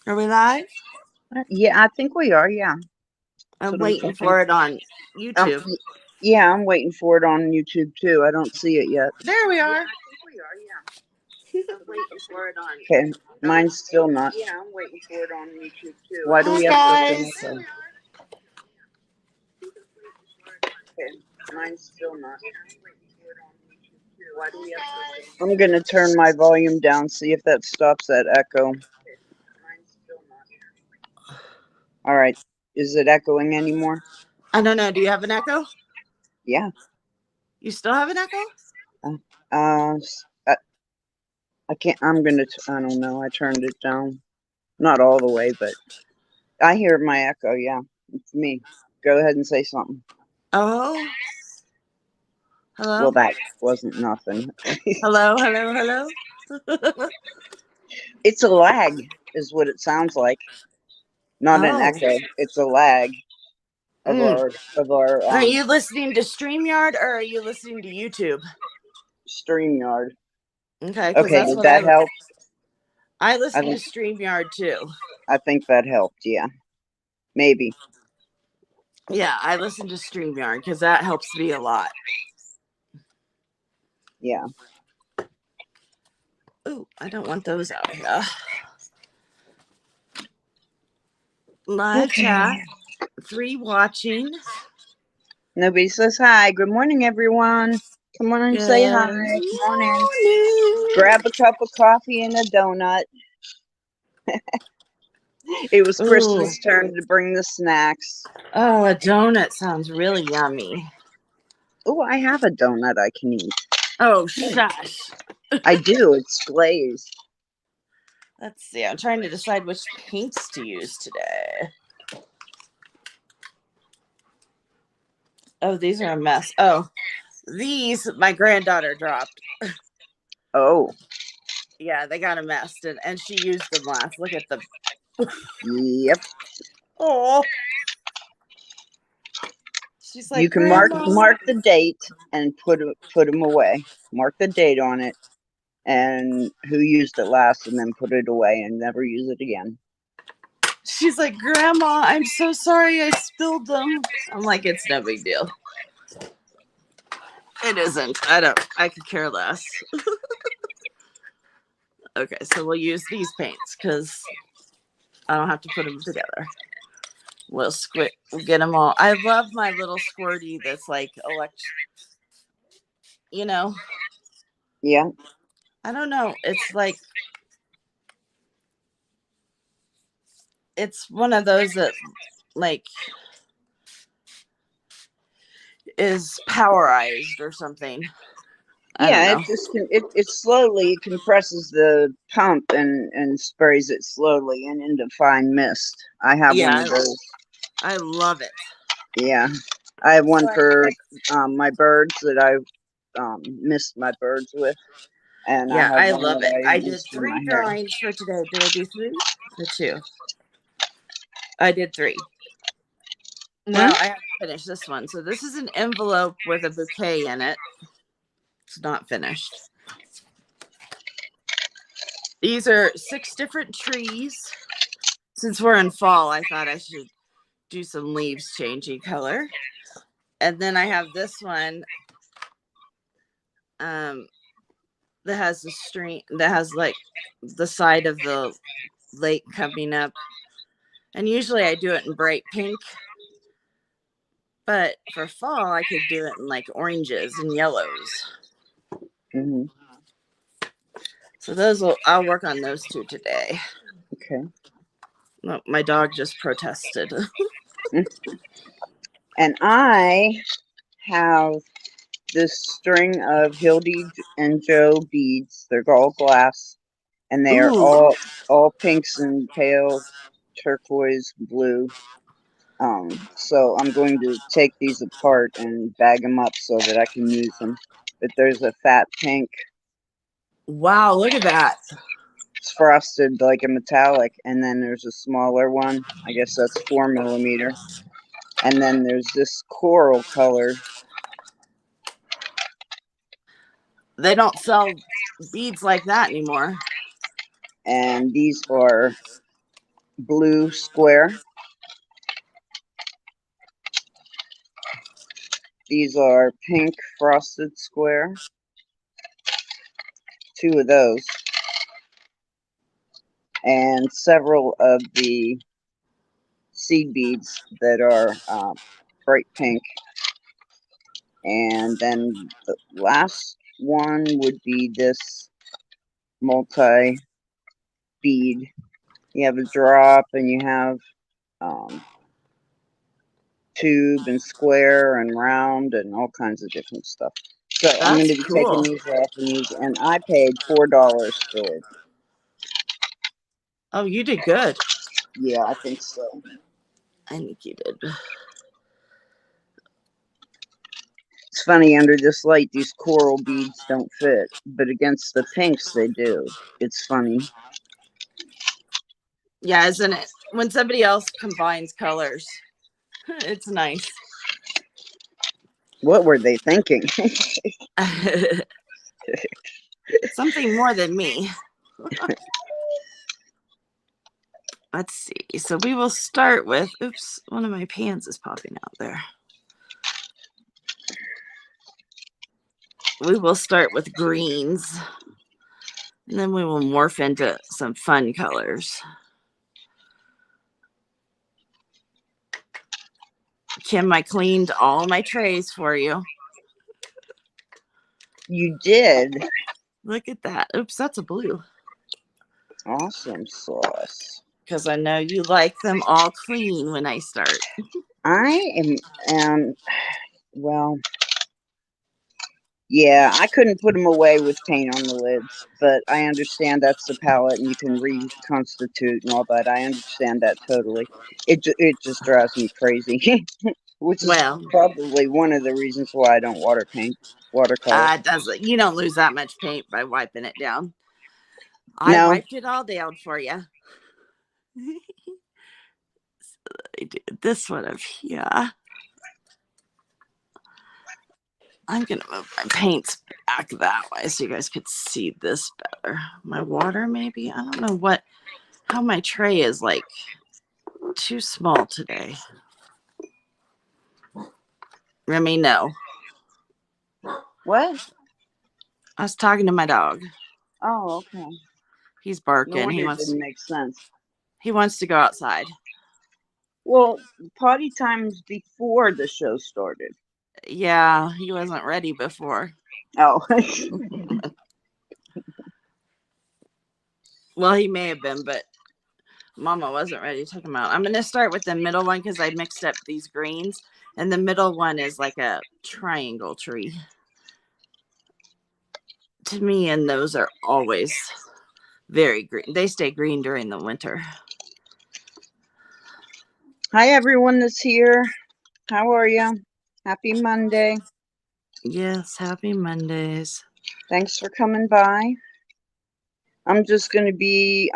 Are we live? Yeah, I think we are. Yeah. That's I'm what I'm waiting thinking. for it on Um, YouTube. y- yeah, I'm waiting for it on YouTube too. I don't see it yet. There we Yeah, are. I think we are. Yeah. I'm waiting for it on. Okay, mine's still not. Yeah, I'm waiting for it on YouTube too. Why do Hi, we have such an guys. echo? Okay, mine's still not. Why do we have such an? I'm gonna turn my volume down. See if that stops that echo. Mine's still not. All right. Is it echoing anymore? I don't know. Do you have an echo? Yeah. You still have an echo? Uh, I can't. I don't know. I turned it down. Not all the way, but I hear my echo. Yeah, it's me. Go ahead and say something. Oh. Hello? Well, that wasn't nothing. Hello, hello, hello. It's a lag, is what it sounds like. Not an Oh. echo. It's a lag of Mm. our Are you listening to StreamYard or are you listening to YouTube? StreamYard. Okay, because Okay, that's did what that help? I I listen to think StreamYard too. I think that helped. Yeah, maybe. Yeah, I listen to StreamYard because that helps me a lot. Yeah. Ooh, I don't want those out here. Live chat. 3 watching. Nobody says hi. Good morning, everyone. Come on and say hi. Come on in. Grab a cup of coffee and a donut. It was Kristen's turn to bring the snacks. Oh, a donut sounds really yummy. Oh, I have a donut I can eat. Oh, shush. I do. It's glazed. Let's see. I'm trying to decide which paints to use today. Oh, these are a mess. Oh, these my granddaughter dropped. Oh. Yeah, they got a mess, and she used them last. Look at them. Yep. Oh. She's like, you can mark the date and put them away. Mark the date on it and who used it last, and then put it away and never use it again. She's like, Grandma, I'm so sorry I spilled them. I'm like, it's no big deal. It isn't. I could care less. Okay, so we'll use these paints because I don't have to put them together. We'll get them all. I love my little squirty that's like you know. Yeah. I don't know. It's like, it's one of those that like is powerized or something. Yeah, it just it slowly compresses the pump and sprays it slowly and into fine mist. I have one of those. I love it. Yeah, I have one for my birds that I mist my birds with, and yeah, I have love one it. that I did use for 3 my hair. drawings for today. Did I do 3 or 2? I did 3. Well, I have to finish this one. So this is an envelope with a bouquet in it. It's not finished. These are 6 different trees. Since we're in fall, I thought I should do some leaves changing color. And then I have this one that has the stream, that has like the side of the lake coming up. And usually I do it in bright pink. But for fall, I could do it in like oranges and yellows. Mm-hmm. So I'll work on those 2 today. Okay. Oh, my dog just protested. And I have this string of Hildy and Joe beads. They're all glass, and they are all pinks and pale turquoise blue. So I'm going to take these apart and bag them up so that I can use them. But there's a fat pink. Wow, look at that. It's frosted like a metallic, and then there's a smaller one. I guess that's 4mm. And then there's this coral color. They don't sell beads like that anymore. And these are blue square. These are pink frosted square. 2 of those. And several of the seed beads that are bright pink. And then the last one would be this multi bead. You have a drop and you have tube and square and round and all kinds of different stuff. So I'm going That's to be taking cool. these off and these, and I paid $4 for it. Oh, you did good. Yeah, I think so. I think you did. It's funny, under this light, these coral beads don't fit, but against the pinks, they do. It's funny. Yeah, isn't it? When somebody else combines colors, it's nice. What were they thinking? Something more than me. Let's see. So we will start with, oops, one of my pans is popping out there. We will start with greens. And then we will morph into some fun colors. Kim, I cleaned all my trays for you. You did. Look at that. Oops, that's a blue. Awesome sauce. Because I know you like them all clean when I start. I am, well, yeah, I couldn't put them away with paint on the lids, but I understand that's the palette and you can reconstitute and all that. I understand that totally. It just drives me crazy, which is Well, probably one of the reasons why I don't watercolor. you don't lose that much paint by wiping it down. I No, wiped it all down for you. I did this one up here. I'm going to move my paints back that way so you guys could see this better. My water, maybe? I don't know how my tray is like too small today. Remy, no. what? I was talking to my dog. Oh, okay. He's No barking. wonder it didn't make sense. He wants to go outside. Well, potty time's before the show started. Yeah, he wasn't ready before. Oh. Well, he may have been, but Mama wasn't ready to take him out. I'm going to start with the middle one because I mixed up these greens. And the middle one is like a triangle tree. To me, and those are always very green. They stay green during the winter. Hi, everyone that's here. How are you? Happy Monday. Yes, happy Mondays. Thanks for coming by. I'm just going to be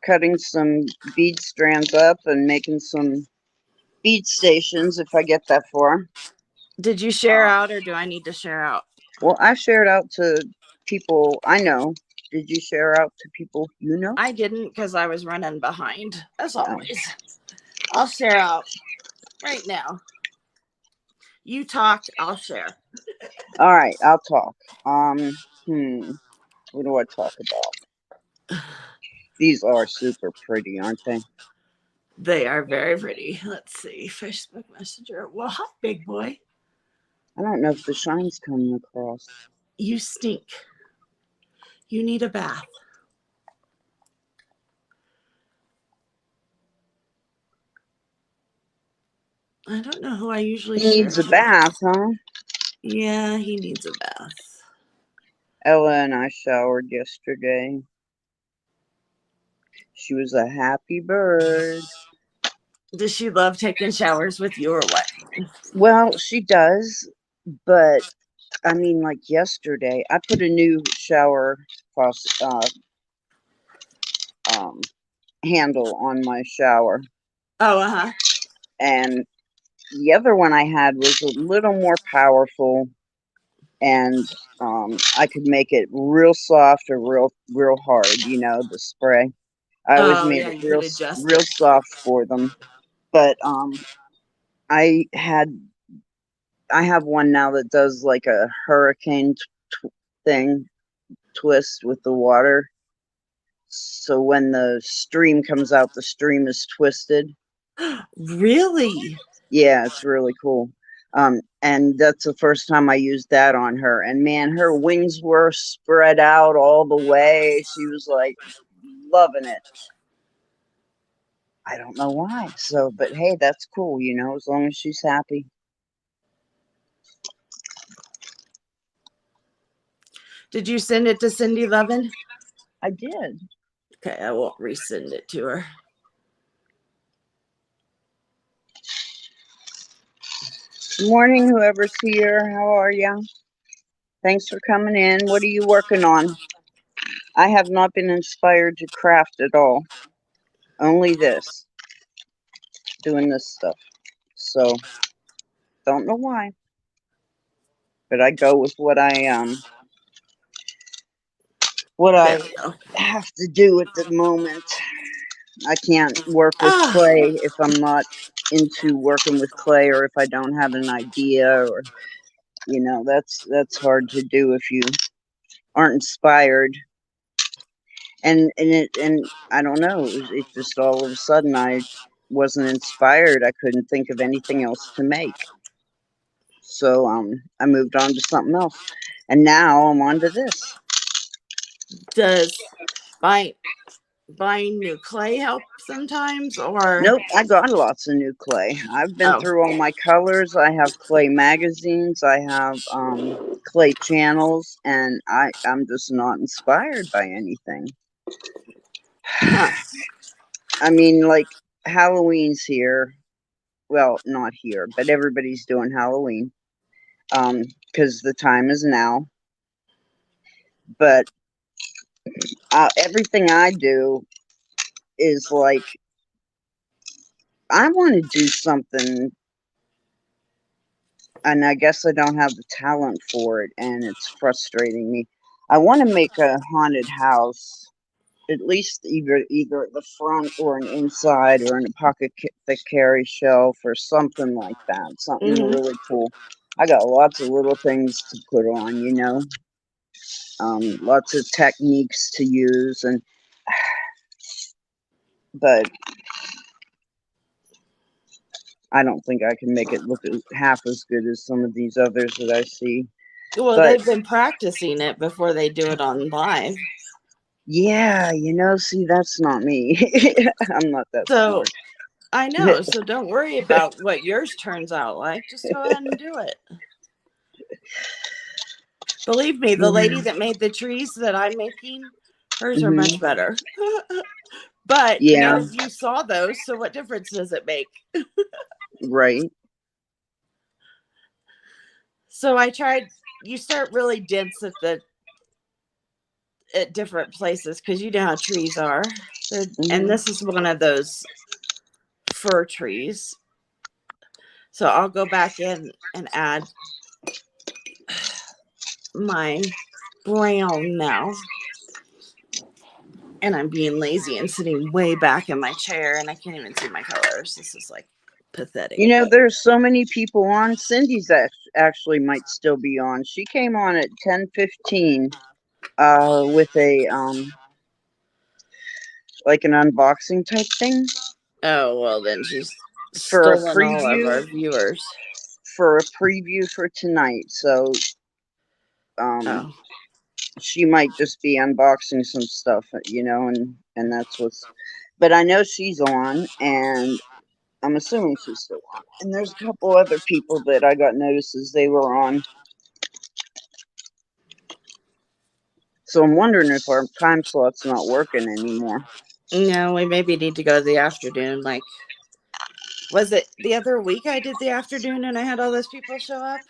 cutting some bead strands up and making some bead stations if I get that far. Did you share out or do I need to share out? Well, I shared out to people I know. Did you share out to people you know? I didn't because I was running behind, as always. I'll share out right now. You talk, I'll share. All right, I'll talk. What do I talk about? These are super pretty, aren't they? They are very pretty. Let's see. Facebook Messenger. Well, hi, big boy. I don't know if the shine's coming across. You stink. You need a bath. I don't know who I usually He needs share a with. bath, huh? Yeah, he needs a bath. Ella and I showered yesterday. She was a happy bird. Does she love taking showers with you or what? Well, she does, but I mean, like yesterday, I put a new shower handle on my shower. Oh, uh-huh. And the other one I had was a little more powerful, and I could make it real soft or real hard. The spray. I always Oh made yeah, it you could adjust real it. soft for them. But I had I have one now that does like a hurricane thing twist with the water. So when the stream comes out, the stream is twisted. Really? Yeah, it's really cool. And that's the first time I used that on her. And man, her wings were spread out all the way. She was like loving it. I don't know why. So, but hey, that's cool, as long as she's happy. Did you send it to Cindy Levin? I did. Okay, I won't resend it to her. Good morning, whoever's here. How are ya? Thanks for coming in. What are you working on? I have not been inspired to craft at all. Only this, doing this stuff. So, don't know why, but I go with what There I we go. have to do at the moment. I can't work with Ah, clay if I'm not into working with clay, or if I don't have an idea, or that's hard to do if you aren't inspired. And I don't know, it just all of a sudden I wasn't inspired. I couldn't think of anything else to make. So I moved on to something else. And now I'm on to this. does buy, buying new clay help sometimes, or Nope, I got lots of new clay. I've been oh, through all my colors. I have clay magazines. I have clay channels, and I'm just not inspired by anything. huh? I mean, like Halloween's here. Well, not here, but everybody's doing Halloween because the time is now. But everything I do is like I want to do something, and I guess I don't have the talent for it, and it's frustrating me. I want to make a haunted house, at least either at the front or an inside or in a pocket that carry shelf or something like that. Something Mm-hmm. really cool. I got lots of little things to put on, lots of techniques to use, but I don't think I can make it look half as good as some of these others that I see. Well, But they've been practicing it before they do it on live. yeah, see, that's not me. I'm not that So smart. I know. So don't worry about what yours turns out like. Just go ahead and do it. Believe me, the lady that made the trees that I'm making, hers are Hmm. much better. But Yeah, none of you saw those, so what difference does it make? right. So I tried. You start really dense at different places because you know how trees are. And Hmm. this is one of those fir trees. So I'll go back in and add my brown now. And I'm being lazy and sitting way back in my chair, and I can't even see my colors. This is like pathetic. But There's so many people on. Cindy's actually might still be on. She came on at 10:15 with a like an unboxing type thing oh well, then she's for a stolen all of preview our viewers. for tonight. So um Oh, she might just be unboxing some stuff, and that's what's. But I know she's on, and I'm assuming she's still on. And there's a couple other people that I got notices they were on. So I'm wondering if our time slot's not working anymore. no, we maybe need to go to the afternoon. Like, was it the other week I did the afternoon and I had all those people show up?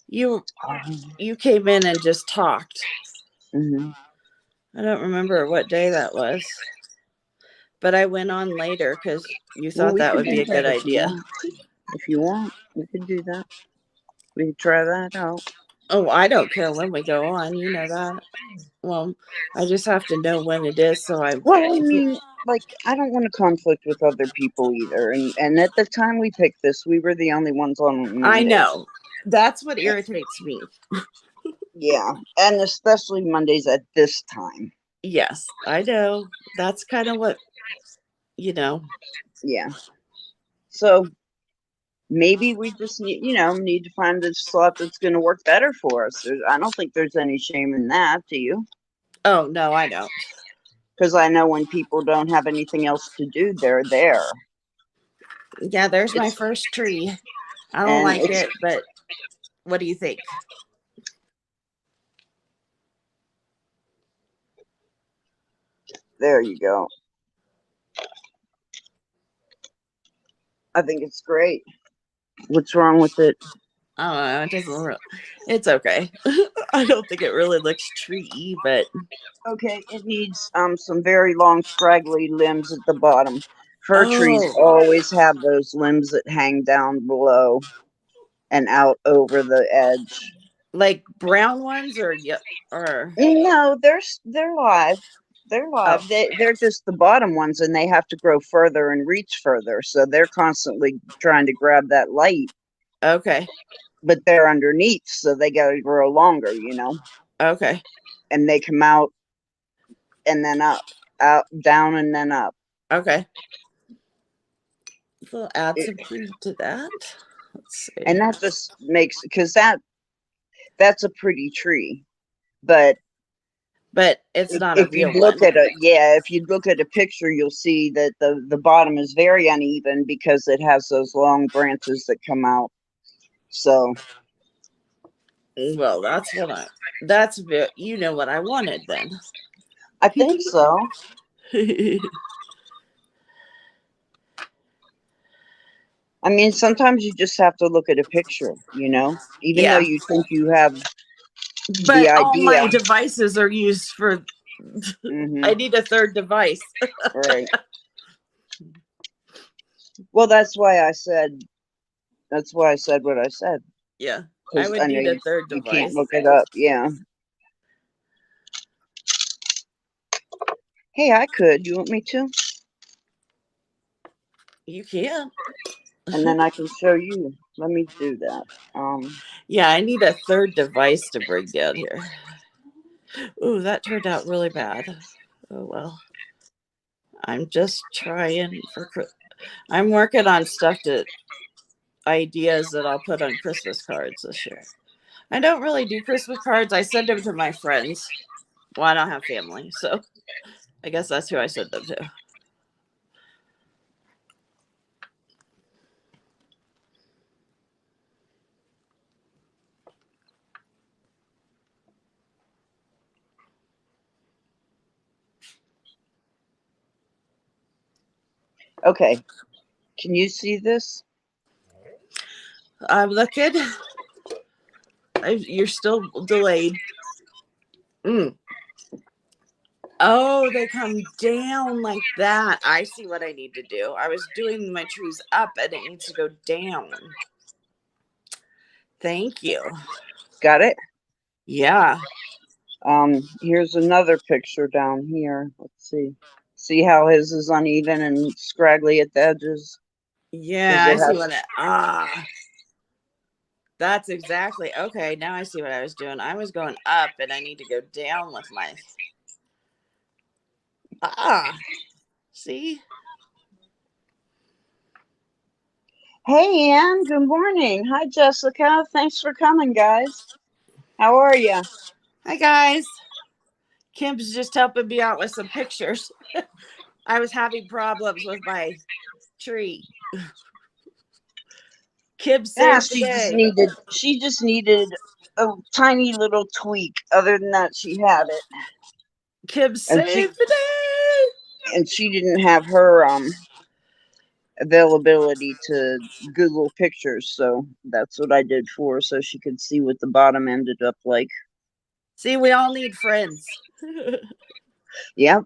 You you came in and just talked. Mm-hmm. I don't remember what day that was, but I went on later because you Well, thought we that could would be do a that good if you idea. want. If you want, we could do that. We can try that out. Oh, I don't care when we go on. You know that. Well, I just have to know when it is, so I. Well, I mean, like, I don't want to conflict with other people either. And at the time we picked this, we were the only ones on I Mondays. know. That's what irritates me. Yeah, and especially Mondays at this time. Yes, I know. That's kind of what you know. Yeah. So maybe we just need to find a slot that's going to work better for us. I don't think there's any shame in that, do you? Oh no, I don't. Because I know when people don't have anything else to do, they're there. Yeah, there's my It's first tree. I don't and like it's it, but what do you think? there. You go. I think it's great. What's wrong with it? I don't know. It doesn't. It's okay. I don't think it really looks tree, but Okay, it needs some very long scraggly limbs at the bottom. Fir trees oh, always have those limbs that hang down below and out over the edge. like brown ones or yeah, or No, they're live. They're oh, live. They're just the bottom ones, and they have to grow further and reach further. So they're constantly trying to grab that light, okay, but they're underneath, so they got to grow longer, okay, and they come out and then up, out, down, and then up. okay. We'll add It, some tree to that. Let's and see. that just makes because that's a pretty tree, but But it's not a if you real look one. at if you look at a picture, you'll see that the bottom is very uneven because it has those long branches that come out. So Well, that's what I. That's you know what I wanted then. I think so. I mean, sometimes you just have to look at a picture, even though Yeah, you think you have the but all idea. my devices are used for. Hmm. I need a third device. Right. Well, that's why I said what I said, Yeah, I because would I know need a you third you can't device. look it up. Yeah. Hey, I could. You want me to? You can. And then I can show you. Let me do that. Yeah, I need a third device to bring down here. Ooh, that turned out really bad. Oh well. I'm just trying for. I'm working on stuff to ideas that I'll put on Christmas cards this year. I don't really do Christmas cards. I send them to my friends. Well, I don't have family, so I guess that's who I send them to. okay. Can you see this? I'm looking. You're still delayed. Mm. Oh, they come down like that. I see what I need to do. I was doing my trees up and it needs to go down. Thank you. Got it? Yeah. Here's another picture down here. Let's see. See how his is uneven and scraggly at the edges? Yeah, Because it I see has what that's exactly okay. Now I see what I was doing. I was going up and I need to go down with my see? Hey, Ann. Good morning. Hi, Jessica. Thanks for coming, guys. How are you? Hi guys. Kim's just helping me out with some pictures. I was having problems with my tree. Kim Yeah, saved the day. she just needed a tiny little tweak. Other than that, she had it, Kim and she saved the day. and she didn't have her availability to Google Pictures, so that's what I did for her, so she could see what the bottom ended up like. See, we all need friends. Yep.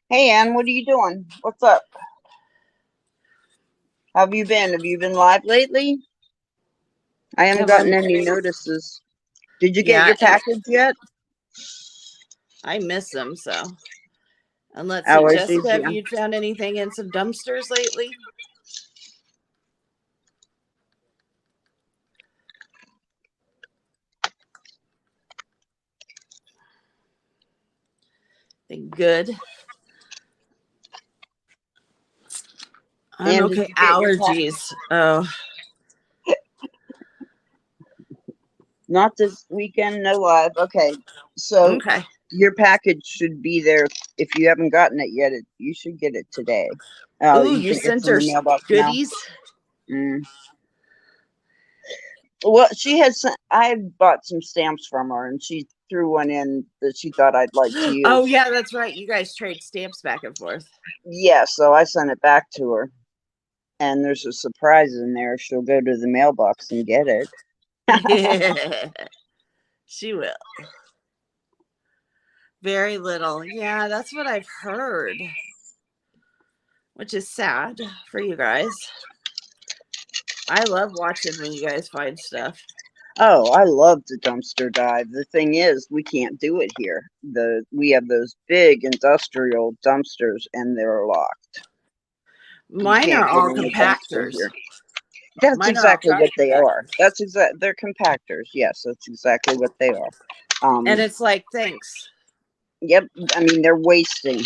Hey, Ann, what are you doing? What's up? How have you been? Have you been live lately? I haven't Well, gotten any notices. Did you get yeah, your and package yet? I miss them. So, and let's see, Allergies, Jessica, have yeah. you found anything in some dumpsters lately? Good. I'm And did okay. you get your package? Allergies. Oh, Not this weekend, no live. Okay. So okay. your package should be there. If you haven't gotten it yet, you should get it today. Ooh, You you think it's sent in her the mailbox now? goodies? Mm. Well, she has. I bought some stamps from her, and she threw one in that she thought I'd like to Oh, use. yeah, that's right. You guys trade stamps back and forth. Yeah, so I sent it back to her, and there's a surprise in there. She'll go to the mailbox and get it. She will. Very little. Yeah, that's what I've heard, which is sad for you guys. I love watching when you guys find stuff. Oh, I love the dumpster dive. The thing is, we can't do it here. We have those big industrial dumpsters, and they're locked. You Mine can't are get all in the dumpster compactors. here. That's Mine are all exactly trash what they are. compactors. They're compactors. Yes, that's exactly what they are. And it's like, thanks. Yep. I mean, they're wasting.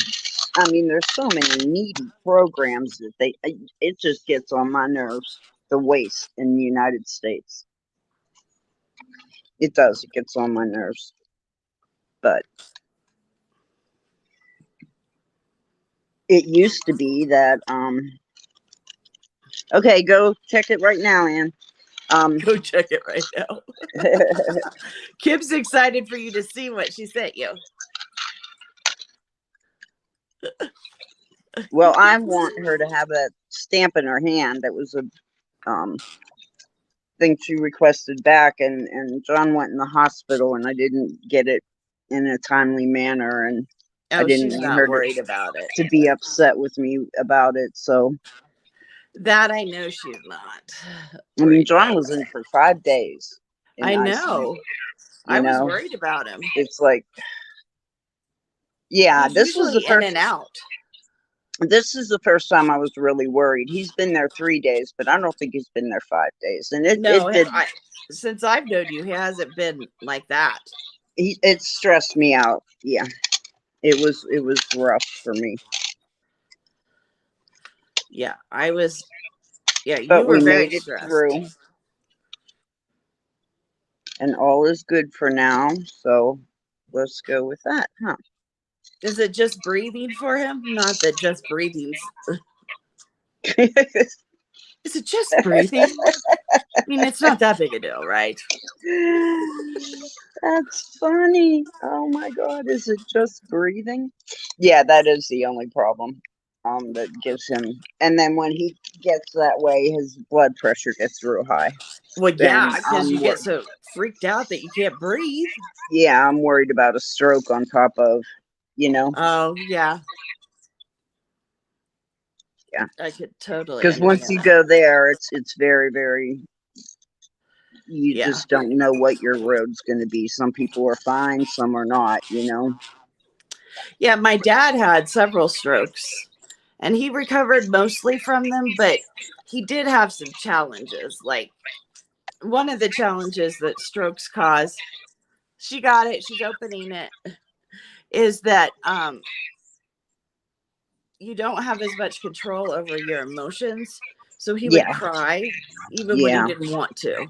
I mean, there's so many needy programs that it just gets on my nerves. The waste in the United States. It does. It gets on my nerves. But it used to be that okay, go check it right now, Ann. Go check it right now. Kim's excited for you to see what she sent you. Well, I want her to have that stamp in her hand. That was a thing she requested back, and John went in the hospital, and I didn't get it in a timely manner, and I Oh, didn't she's want not her worried about it. to be upset with me about it. So, That I know she's not I mean, worried John about was it. in for 5 days in I ICU. know. I You was know, worried about him. it's like, yeah, He's usually in and out. this is the first time I was really worried. He's been there 3 days, but I don't think he's been there 5 days. And it No, did, since I've known you, he hasn't been like that. it stressed me out. Yeah, it was rough for me. Yeah, I was. Yeah, you But we were very made it stressed. through, and all is good for now. So let's go with that, huh? Is it just breathing for him? Not that just breathing's. Is it just breathing? I mean, it's not that big a deal, right? That's funny. Oh my God. Is it just breathing? Yeah, that is the only problem that gives him. And then when he gets that way, his blood pressure gets real high. Well, Then yeah, because you get so freaked out that you can't breathe. yeah, I'm worried about a stroke on top of, Oh, yeah. Yeah. I could totally Because once understand you that. go there, it's very, very. You Yeah. just don't know what your road's going to be. Some people are fine, some are not. Yeah, my dad had several strokes and he recovered mostly from them, but he did have some challenges. Like one of the challenges that strokes cause, she got it, she's opening it, is that you don't have as much control over your emotions. So he would Yeah, cry even when he yeah, didn't want to,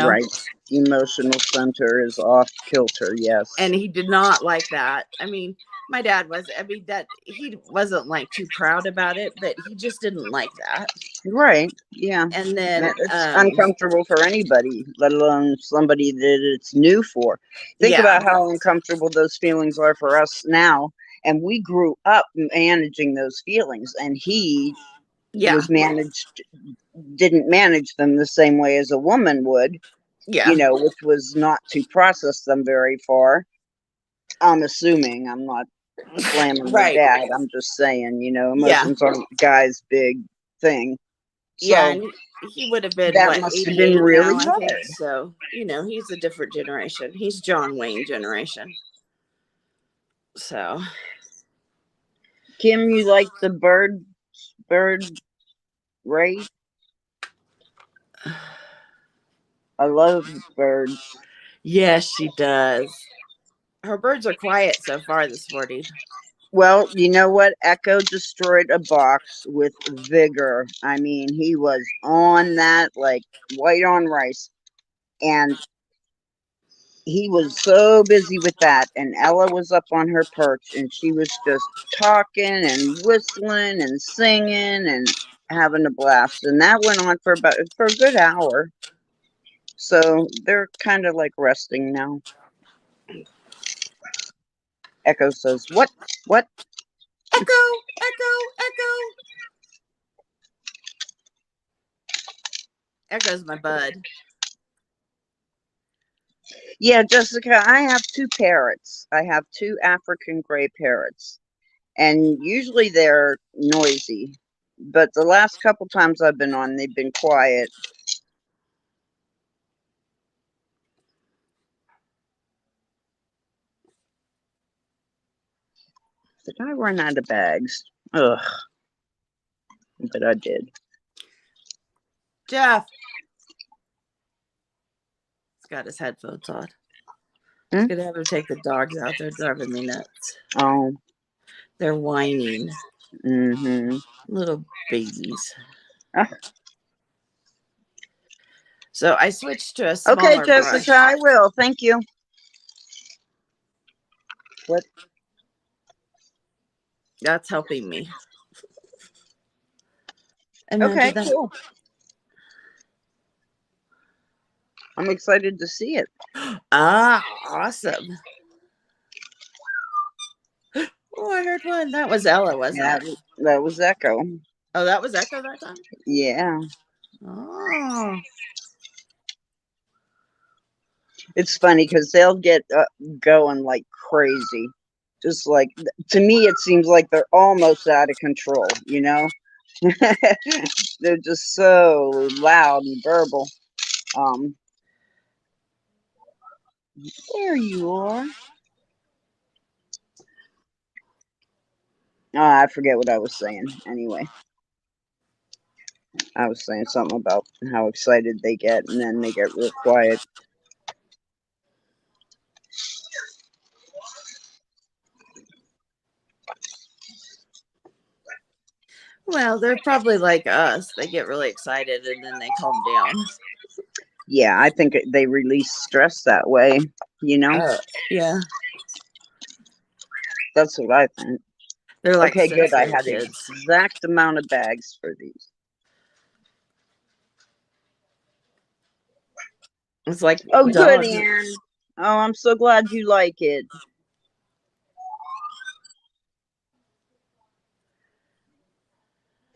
right. Emotional center is off kilter. Yes. and he did not like that. I mean, my dad was, I mean, that he wasn't like too proud about it, but he just didn't like that. Right. Yeah. And then, It's uncomfortable for anybody, let alone somebody that it's new for. Think yeah, about how uncomfortable those feelings are for us now. And we grew up managing those feelings, and he yeah, didn't manage them the same way as a woman would, yeah, which was not to process them very far. I'm assuming. I'm not slamming my right, dad. I'm just saying, yeah, emotions aren't the guy's big thing. Yeah, So and he would have been, that what, must have been 88 really now, I think. hard. So, he's a different generation. He's John Wayne generation. So, Kim, you like the bird rate? I love birds. yes, she does. Her birds are quiet so far this morning. Well, you know what? Echo destroyed a box with vigor. I mean, he was on that like white on rice. And he was so busy with that. And Ella was up on her perch and she was just talking and whistling and singing and having a blast. And that went on for a good hour. So they're kind of like resting now. Echo says, "What? What?" Echo, echo, echo. Echo's my bud. Yeah, Jessica, I have two parrots. I have two African gray parrots, and usually they're noisy. But the last couple times I've been on, they've been quiet. Did I run out of bags? Ugh. But I did. Jeff. He's got his headphones on. He's going to have him take the dogs out. They're driving me nuts. Oh. They're whining. Mm-hmm. Little babies. Ah. So I switched to a Okay, smaller Jessica, brush. I will. Thank you. What? That's helping me. Okay, Imagine that. cool. I'm excited to see it. Ah, awesome. Oh, I heard one. That was Ella, wasn't Yeah, it? that was Echo. Oh, that was Echo that time? Yeah. Oh. It's funny because they'll get going like crazy. Just like, to me, it seems like they're almost out of control, you know? They're just so loud and verbal. There you are. Oh, I forget what I was saying. Anyway, I was saying something about how excited they get and then they get real quiet. Well, they're probably like us. They get really excited and then they calm down. Yeah, I think they release stress that way, you know? Yeah. That's what I think. They're like Okay, good. I sensitive had the kids. exact amount of bags for these. It's like Oh, good, dogs. Anne. Oh, I'm so glad you like it.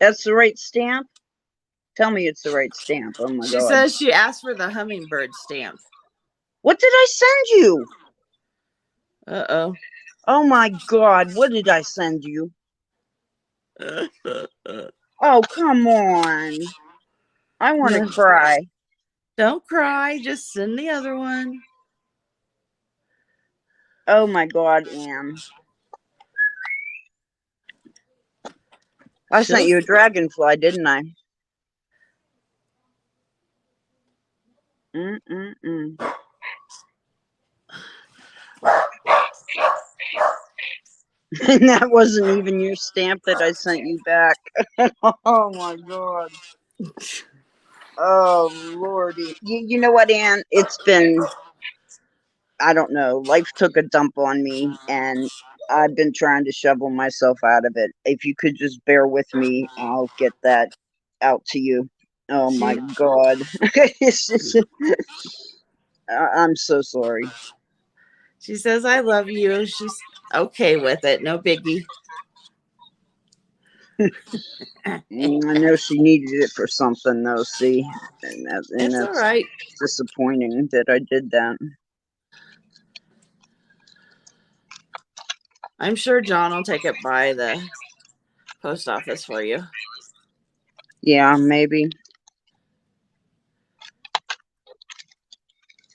That's the right stamp? Tell me it's the right stamp. Oh my She God. says she asked for the hummingbird stamp. What did I send you? Uh-oh. Oh my God. What did I send you? Oh, come on. I want to cry. Don't cry. Just send the other one. Oh my God, Anne. I sent you a dragonfly, didn't I? Mm-mm-mm. And that wasn't even your stamp that I sent you back. Oh my God. Oh Lordy. You know what, Anne? It's been, I don't know, life took a dump on me and I've been trying to shovel myself out of it. If you could just bear with me, I'll get that out to you. Oh my God. It's just, I'm so sorry. She says, I love you. She's okay with it. No biggie. I know she needed it for something though, see? And It's all that's right. disappointing that I did that. I'm sure John will take it by the post office for you. Yeah, maybe.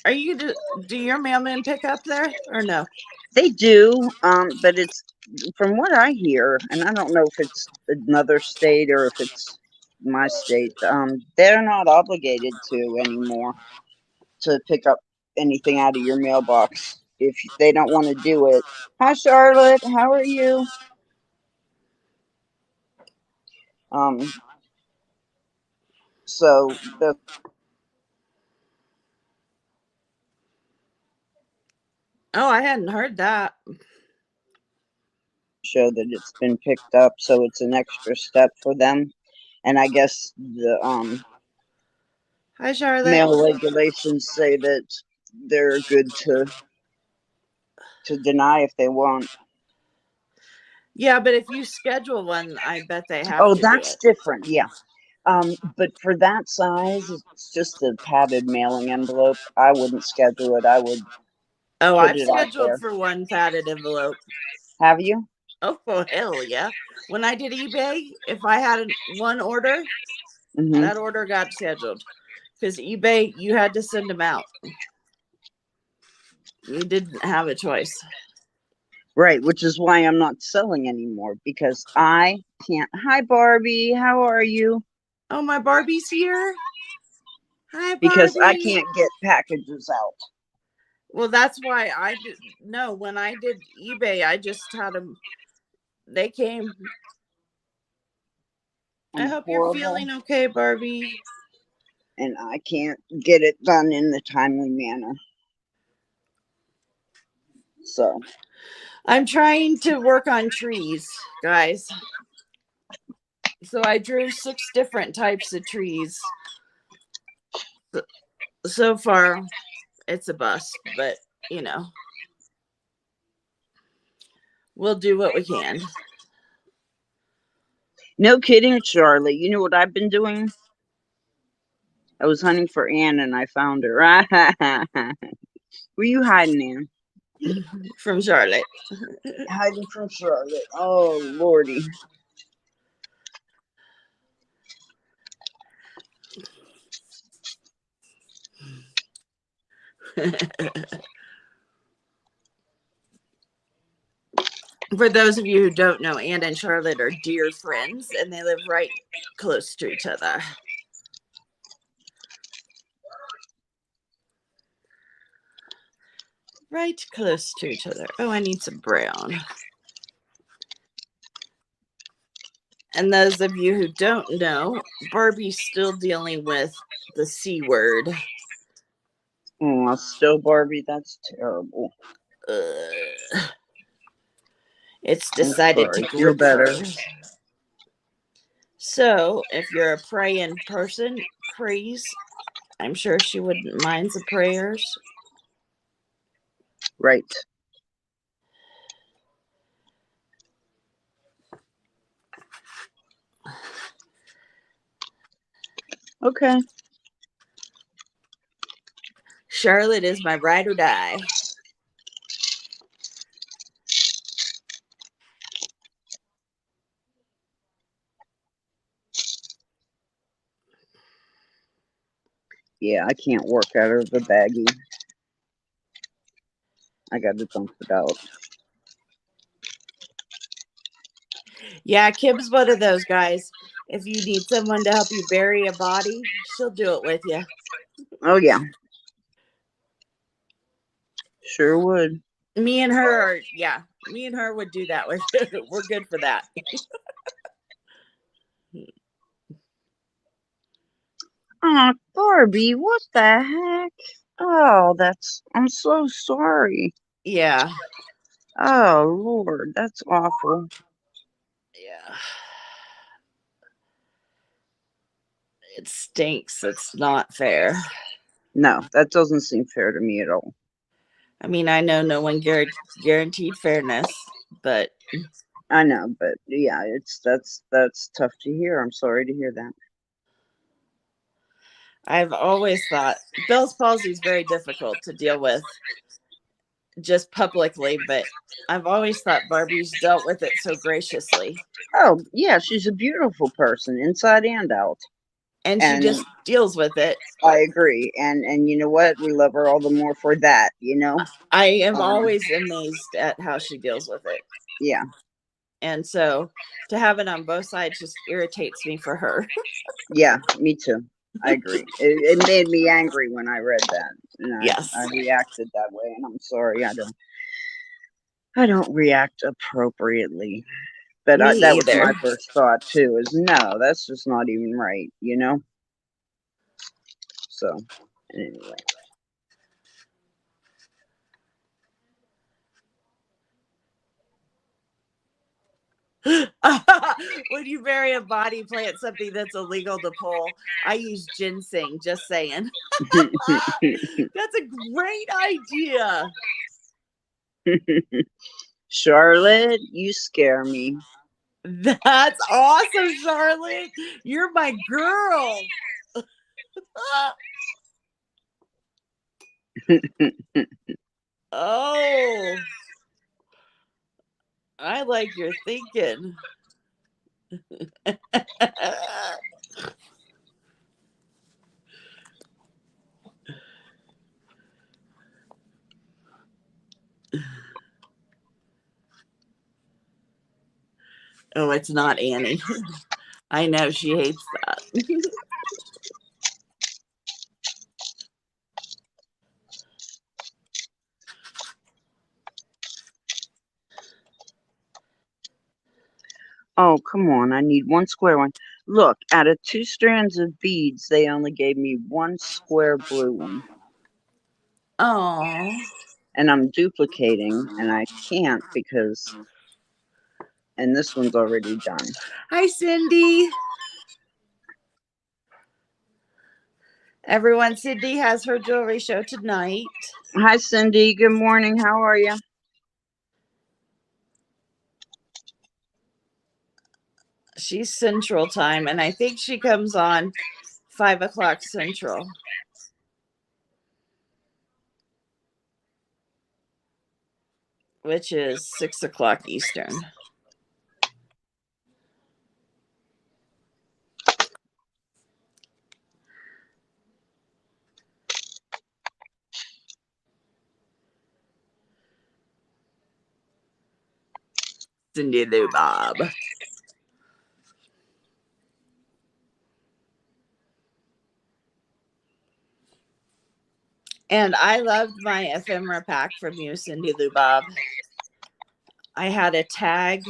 Are you do your mailman pick up there or no? They do, but it's from what I hear, and I don't know if it's another state or if it's my state. They're not obligated to anymore to pick up anything out of your mailbox if they don't want to do it. Hi, Charlotte. How are you? Um, so the Oh, I hadn't heard that. show that it's been picked up, so it's an extra step for them. And I guess the Hi, Charlotte. mail regulations say that they're good to deny if they want. Yeah, but if you schedule one, I bet they have Oh, to do that's it. different. Yeah. But for that size, it's just a padded mailing envelope. I wouldn't schedule it. I would Oh, put I've it out scheduled there. for one padded envelope. Have you? Oh, well, hell yeah. When I did eBay, if I had one order, Mm-hmm. that order got scheduled. Because eBay, you had to send them out. You didn't have a choice. Right, which is why I'm not selling anymore because I can't. Hi, Barbie. How are you? Oh, my Barbie's here. Hi, Because I Barbie. can't get packages out. Well, that's why I did. No, when I did eBay, I just had them. They came. I I'm hope you're horrible feeling okay, Barbie. and I can't get it done in the timely manner. So, I'm trying to work on trees, guys. So I drew 6 different types of trees. So far, it's a bust, but you know, we'll do what we can. no kidding, Charlotte. You know what I've been doing? I was hunting for Anne and I found her. Were you hiding, Anne? From Charlotte. Hiding from Charlotte. Oh, Lordy. For those of you who don't know, Anne and Charlotte are dear friends and they live right close to each other. Right close to each other. Oh, I need some brown. And those of you who don't know, Barbie's still dealing with the C word. Oh, still Barbie. That's terrible. It's I'm decided to sorry. Feel grip better. her. So, if you're a praying person, praise. I'm sure she wouldn't mind the prayers. Right. Okay. Charlotte is my ride or die. Yeah, I can't work out of the baggie. I got to dump it out. Yeah, Kim's one of those guys. If you need someone to help you bury a body, she'll do it with you. Oh, yeah. Sure would. Me and her are, yeah, me and her would do that with you. We're good for that. Oh, Barbie, what the heck? Oh, I'm so sorry. Yeah. Oh, Lord, that's awful. Yeah. It stinks. It's not fair. No, that doesn't seem fair to me at all. I mean, I know no one guaranteed fairness, but I know, but yeah, that's tough to hear. I'm sorry to hear that. I've always thought Bell's palsy is very difficult to deal with. just publicly, but I've always thought Barbie's dealt with it so graciously. Oh, yeah, she's a beautiful person inside and out. And she And just deals with it. I agree. And you know what? We love her all the more for that, you know? I am Um, always amazed at how she deals with it. yeah. And so to have it on both sides just irritates me for her. Yeah, me too. I agree. It made me angry when I read that. And Yes. I reacted that way, and I'm sorry. I don't react appropriately. But Me that was my either. first thought too, is no, that's just not even right, you know? So anyway. When you bury a body plant something that's illegal to pull, I use ginseng, just saying. That's a great idea. Charlotte, you scare me. That's awesome, Charlotte. You're my girl. Oh, I like your thinking. Oh, it's not Annie. I know she hates that. Oh, come on. I need one square one. Look, out of 2 strands of beads, they only gave me 1 square blue one. Oh, And I'm duplicating, and I can't because, and this one's already done. hi, Cindy. Everyone, Cindy has her jewelry show tonight. Hi, Cindy. Good morning. How are you? She's Central Time, and I think she comes on 5 o'clock Central, which is 6 o'clock Eastern. Cindy Lou Bob. And I loved my ephemera pack from you, Cindy Lou Bob. I had a tag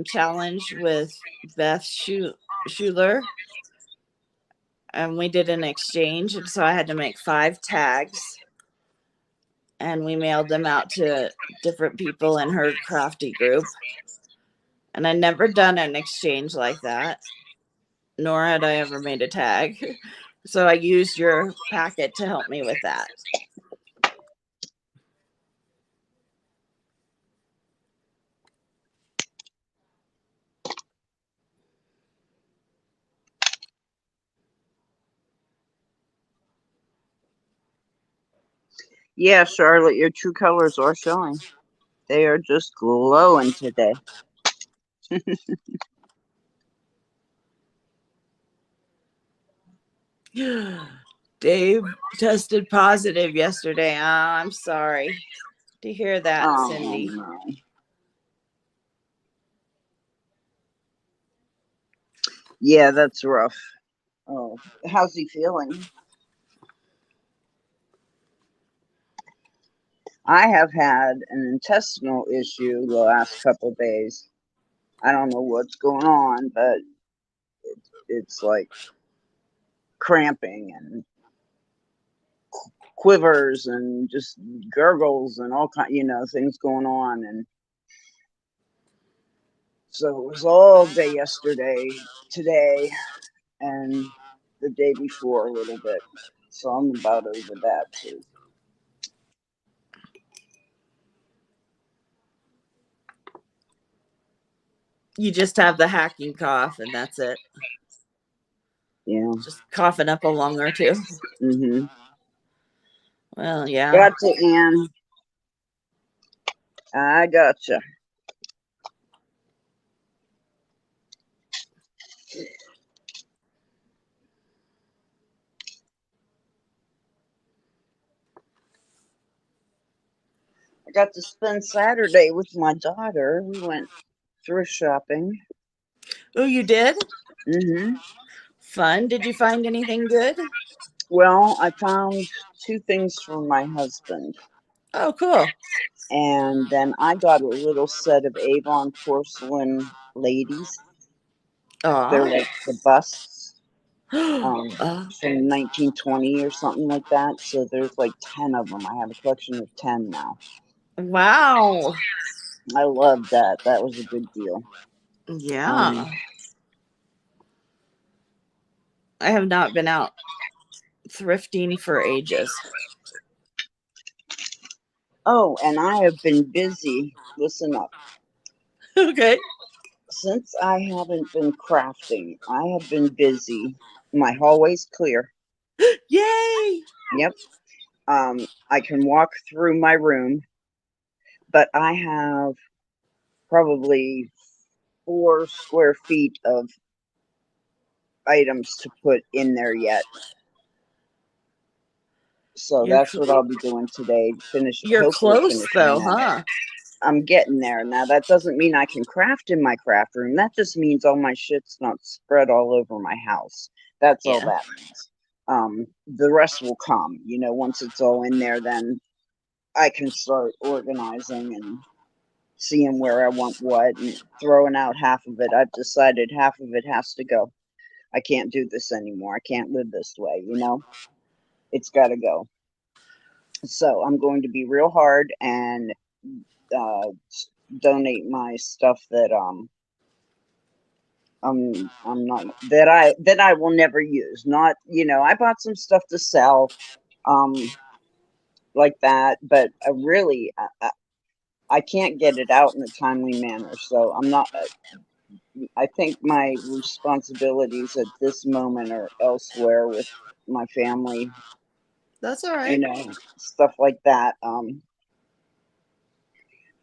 challenge with Beth Schuler, and we did an exchange. And so I had to make 5 tags, and we mailed them out to different people in her crafty group. And I'd never done an exchange like that, nor had I ever made a tag. So I used your packet to help me with that. Yeah, Charlotte, your true colors are showing. They are just glowing today. Dave tested positive yesterday. Oh, I'm sorry to hear that, Oh, Cindy. no. Yeah, that's rough. Oh, how's he feeling? I have had an intestinal issue the last couple days. I don't know what's going on, but it's like cramping and quivers and just gurgles and all kind, things going on. And so it was all day yesterday, today, and the day before a little bit. So I'm about over that too. You just have the hacking cough, and that's it. Yeah. Just coughing up a lung or two. Mm-hmm. Well, yeah. Got to Anne. I gotcha. I got to spend Saturday with my daughter. We went thrift shopping. Oh, you did? Hmm. Fun. Did you find anything good? Well, I found two things for my husband. Oh, cool. And then I got a little set of Avon porcelain ladies. They're Aw. like the busts Uh, from 1920 or something like that. So there's like 10 of them. I have a collection of 10 now. wow. I love that. That was a good deal. Um, Yeah. I have not been out thrifting for ages. oh, and I have been busy. Listen up. Okay. Since I haven't been crafting, I have been busy. My hallway's clear. Yay. Yep. I can walk through my room, but I have probably 4 square feet of items to put in there yet. So You're that's cl- what I'll be doing today. Finish, you're hopefully close finishing though, that. huh? I'm getting there. Now that doesn't mean I can craft in my craft room. That just means all my shit's not spread all over my house. That's all Yeah. that means. The rest will come. Once it's all in there, then I can start organizing and seeing where I want what and throwing out half of it. I've decided half of it has to go. I can't do this anymore. I can't live this way. It's got to go. So I'm going to be real hard and uh, donate my stuff that I'm not that I will never use. Not I bought some stuff to sell um like that, but I can't get it out in a timely manner. So I'm not. I think my responsibilities at this moment are elsewhere with my family. That's all right. Stuff like that.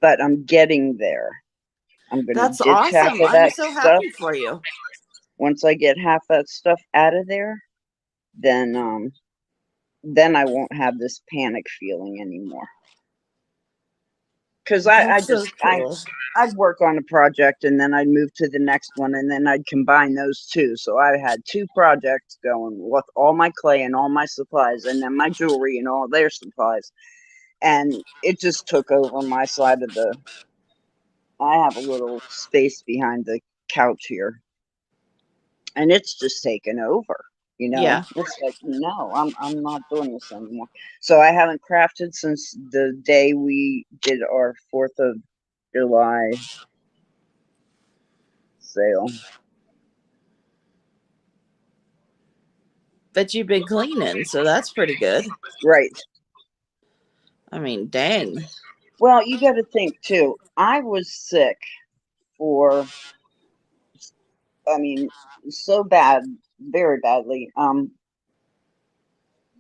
But I'm getting there. I'm gonna That's ditch half awesome. of I'm that so stuff. happy for you. Once I get half that stuff out of there, then then I won't have this panic feeling anymore. Because I That's so just cool. I'd work on a project and then I'd move to the next one and then I'd combine those two. So I had two projects going with all my clay and all my supplies and then my jewelry and all their supplies. And it just took over my side of the I have a little space behind the couch here and it's just taken over. Yeah. It's like, no, I'm not doing this anymore. So I haven't crafted since the day we did our 4th of July sale. But you've been cleaning, so that's pretty good. Right. I mean, dang. Well, you got to think too. I was sick for, I mean, so bad, very badly,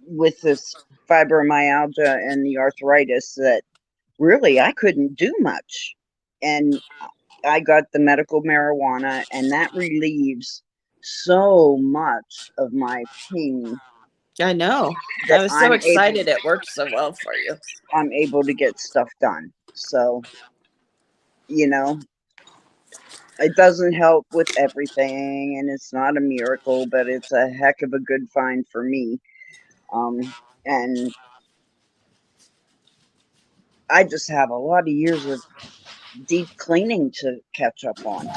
with this fibromyalgia and the arthritis that really I couldn't do much. And I got the medical marijuana, and that relieves so much of my pain I know. I that was so excited it worked so well for you. I'm able to get stuff done. So, you know, it doesn't help with everything, and it's not a miracle, but it's a heck of a good find for me. And I just have a lot of years of deep cleaning to catch up on.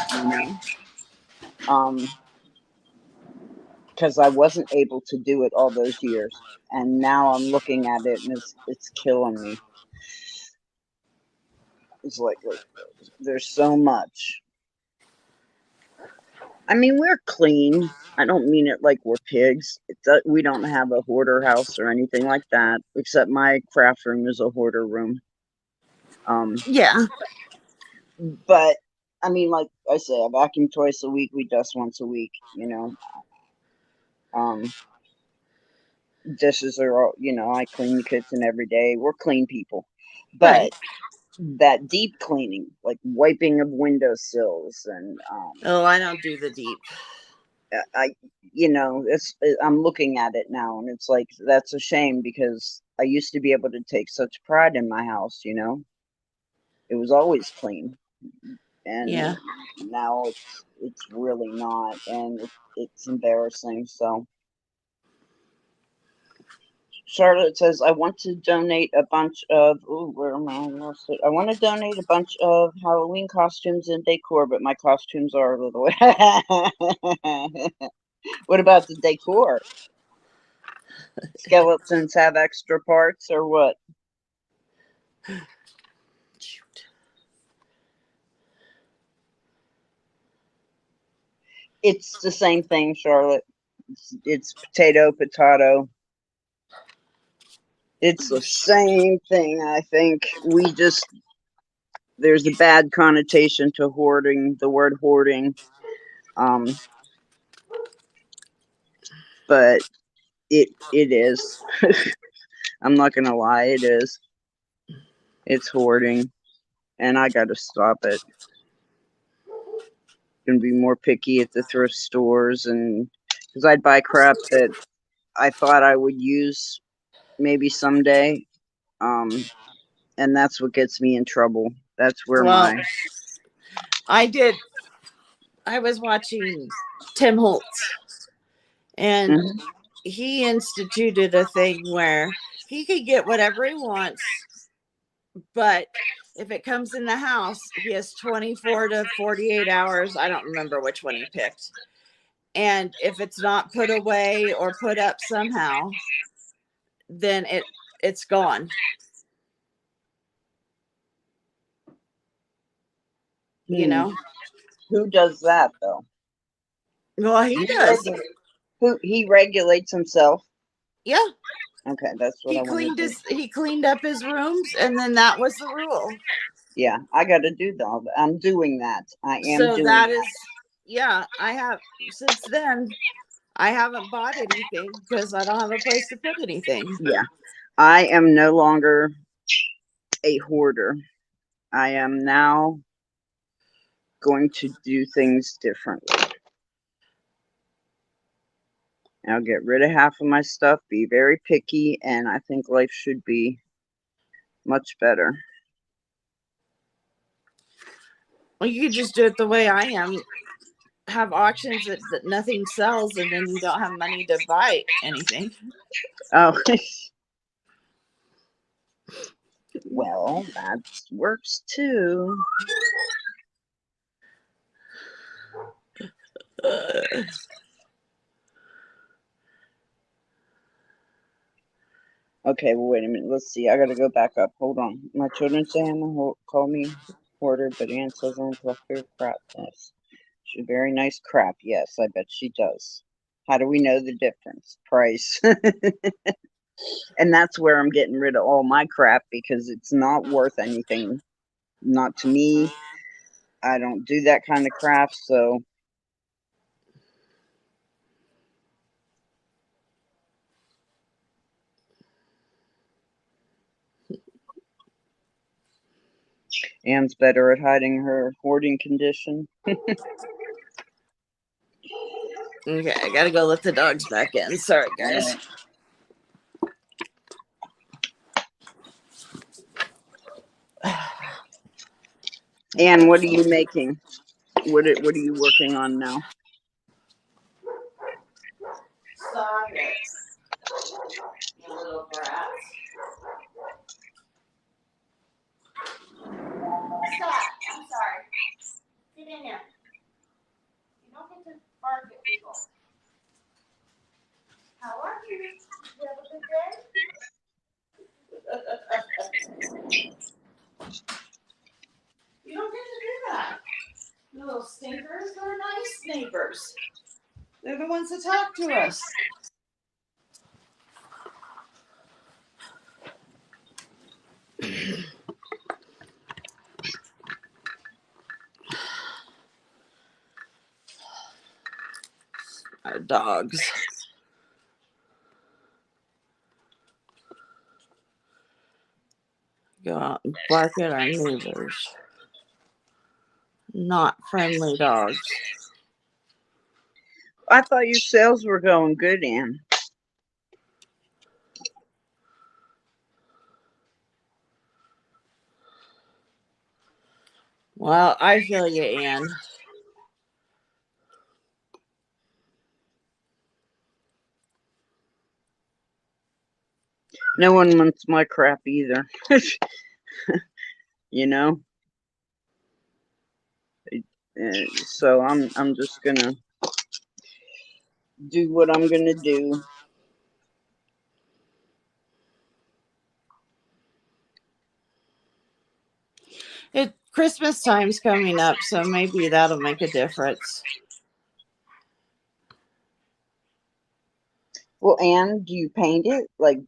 Because I wasn't able to do it all those years, and now I'm looking at it, and it's killing me. It's like there's so much. I mean, we're clean. I don't mean it like we're pigs. We don't have a hoarder house or anything like that, except my craft room is a hoarder room. Um, Yeah. but I mean, like I say, I vacuum twice a week. We dust once a week. Um, dishes are all. I clean the kitchen every day. We're clean people, but Right. that deep cleaning, like wiping of windowsills and Oh, I don't do the deep. I I'm looking at it now and it's like that's a shame because I used to be able to take such pride in my house, it was always clean, and Yeah. now it's really not, and it's embarrassing. So Charlotte says, I want to donate a bunch of, ooh, where am I? Lost it. I want to donate a bunch of Halloween costumes and decor, but my costumes are a little. What about the decor? Skeletons have extra parts or what? Shoot. It's the same thing, Charlotte. It's potato, potato. It's the same thing, I think. There's a bad connotation to hoarding, the word hoarding. Um, but it is. I'm not gonna lie, it is. It's hoarding, and I gotta stop it. Gonna be more picky at the thrift stores, and because I'd buy crap that I thought I would use maybe someday. Um, and that's what gets me in trouble. That's where Well, my I was watching Tim Holtz, and Mhm. he instituted a thing where he could get whatever he wants, but if it comes in the house, he has 24 to 48 hours. I don't remember which one he picked. And if it's not put away or put up somehow, then it's gone. You Hmm. know? Who does that though? Well, he He does. who he regulates himself. Yeah. Okay, that's what I wanted to. He cleaned up his rooms, and then that was the rule. Yeah, I got to do that. I'm doing that. I am So doing that that. is, yeah, I have since then I haven't bought anything because I don't have a place to put anything. Yeah, I am no longer a hoarder. I am now going to do things differently. I'll get rid of half of my stuff, be very picky, and I think life should be much better. Well, you could just do it the way I am. Have auctions that nothing sells, and then you don't have money to buy anything. Oh, well, that works too. Okay, well, wait a minute. Let's see. I gotta go back up. Hold on. My children say call me hoarder, but Ann says I'm collector of crap. Yes. She's a very nice crap. Yes, I bet she does. How do we know the difference? Price. And that's where I'm getting rid of all my crap because it's not worth anything. Not to me. I don't do that kind of crap, so Anne's better at hiding her hoarding condition. Okay, I gotta go let the dogs back in. Sorry, guys. Anne, what are you making? What are you working on now? Stop it, you little brat. Stop. I'm sorry. Get in here. You don't get to bark at people. How are you? Did you have a good day? You don't get to do that. You little stinkers. They're nice neighbors. They're the ones that talk to us. Our dogs. Go out and bark at our neighbors. Not friendly dogs. I thought your sales were going good, Ann. Well, I feel you, Ann. No one wants my crap either. You know? So I'm just gonna do what I'm gonna do. Christmas time's coming up, so maybe that'll make a difference. Well, Ann, do you paint it? Like,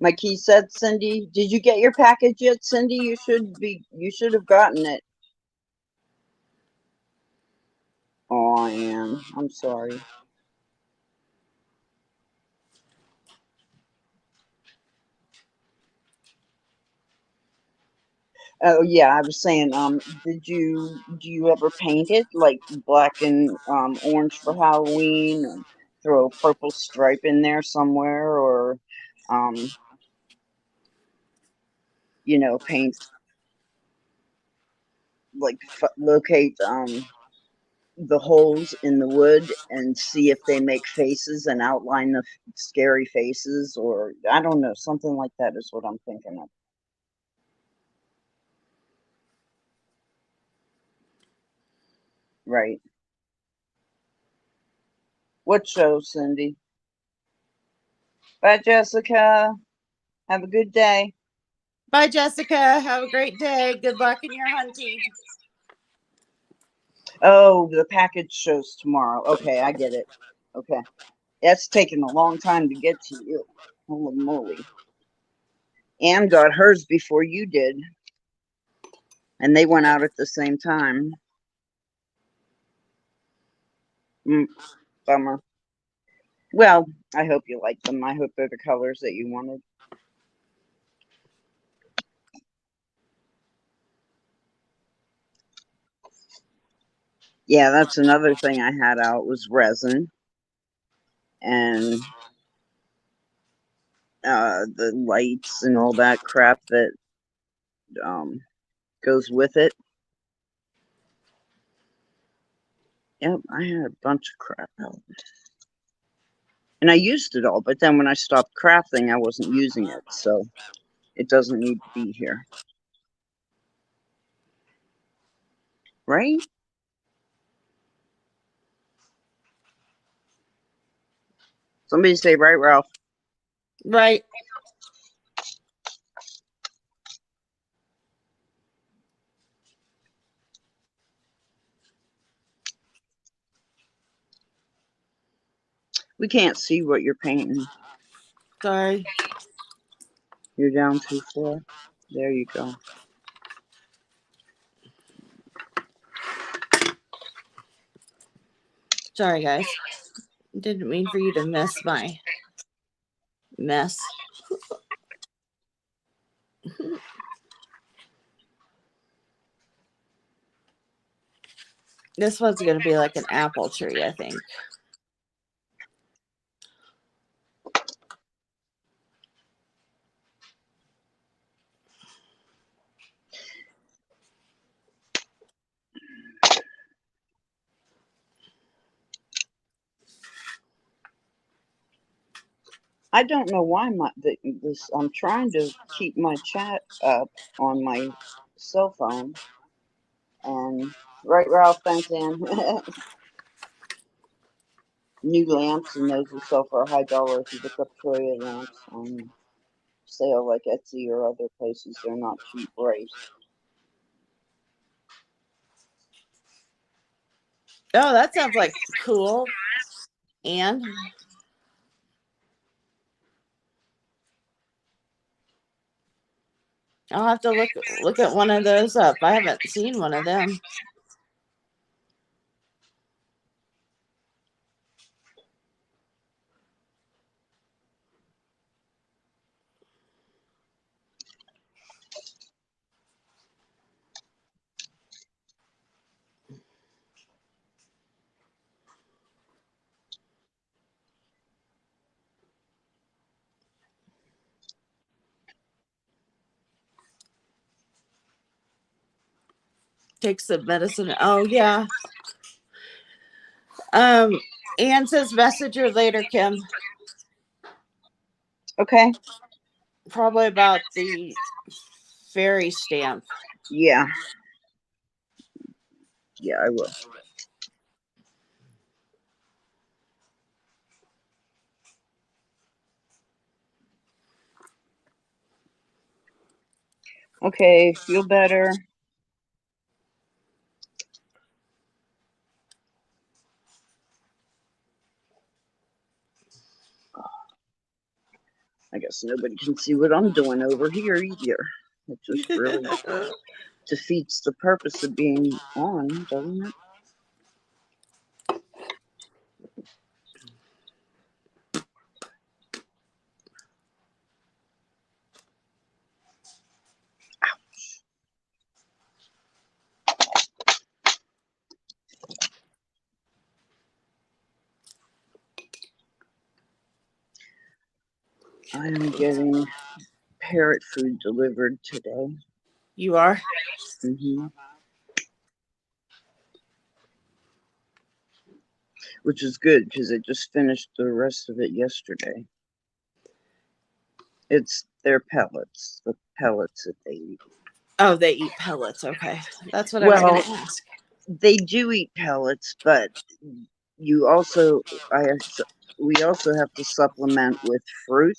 my key said, Cindy, did you get your package yet, Cindy? You should have gotten it. Oh, Ann, I'm sorry. Oh yeah, I was saying, do you ever paint it like black and orange for Halloween, and throw a purple stripe in there somewhere, or um, paint like locate the holes in the wood and see if they make faces and outline the scary faces, or I don't know, something like that is what I'm thinking of. Right. What show, Cindy? Bye, Jessica. Have a good day. Bye, Jessica. Have a great day. Good luck in your hunting. Oh, the package shows tomorrow. Okay, I get it. Okay. That's taken a long time to get to you. Holy moly. Anne got hers before you did, and they went out at the same time. Bummer. Well, I hope you like them. I hope they're the colors that you wanted. Yeah, that's another thing I had out was resin and the lights and all that crap that um, goes with it. Yep, I had a bunch of crap out. And I used it all, but then when I stopped crafting, I wasn't using it, so it doesn't need to be here. Right? Somebody say, right, Ralph? Right. We can't see what you're painting. Sorry. You're down too far. There you go. Sorry, guys. Didn't mean for you to miss my mess. This one's going to be like an apple tree, I think. I don't know why this. I'm trying to keep my chat up on my cell phone, and right, Ralph. Thanks, Ann. New lamps, and those will sell for a high dollar if you look up Toyota lamps on sale, like Etsy or other places. They're not cheap, right? Oh, that sounds like cool. And I'll have to look at one of those up. I haven't seen one of them. Takes the medicine. Oh yeah. Anne says message her later, Kim. Okay. Probably about the fairy stamp. Yeah. Yeah, I will. Okay, feel better. I guess nobody can see what I'm doing over here either. It just really defeats the purpose of being on, doesn't it? I am getting parrot food delivered today. You are? Hmm. Which is good because I just finished the rest of it yesterday. It's their pellets, the pellets that they eat. Oh, they eat pellets. Okay. That's what I was Well, going to ask. they do eat pellets, but you also, I, we also have to supplement with fruit,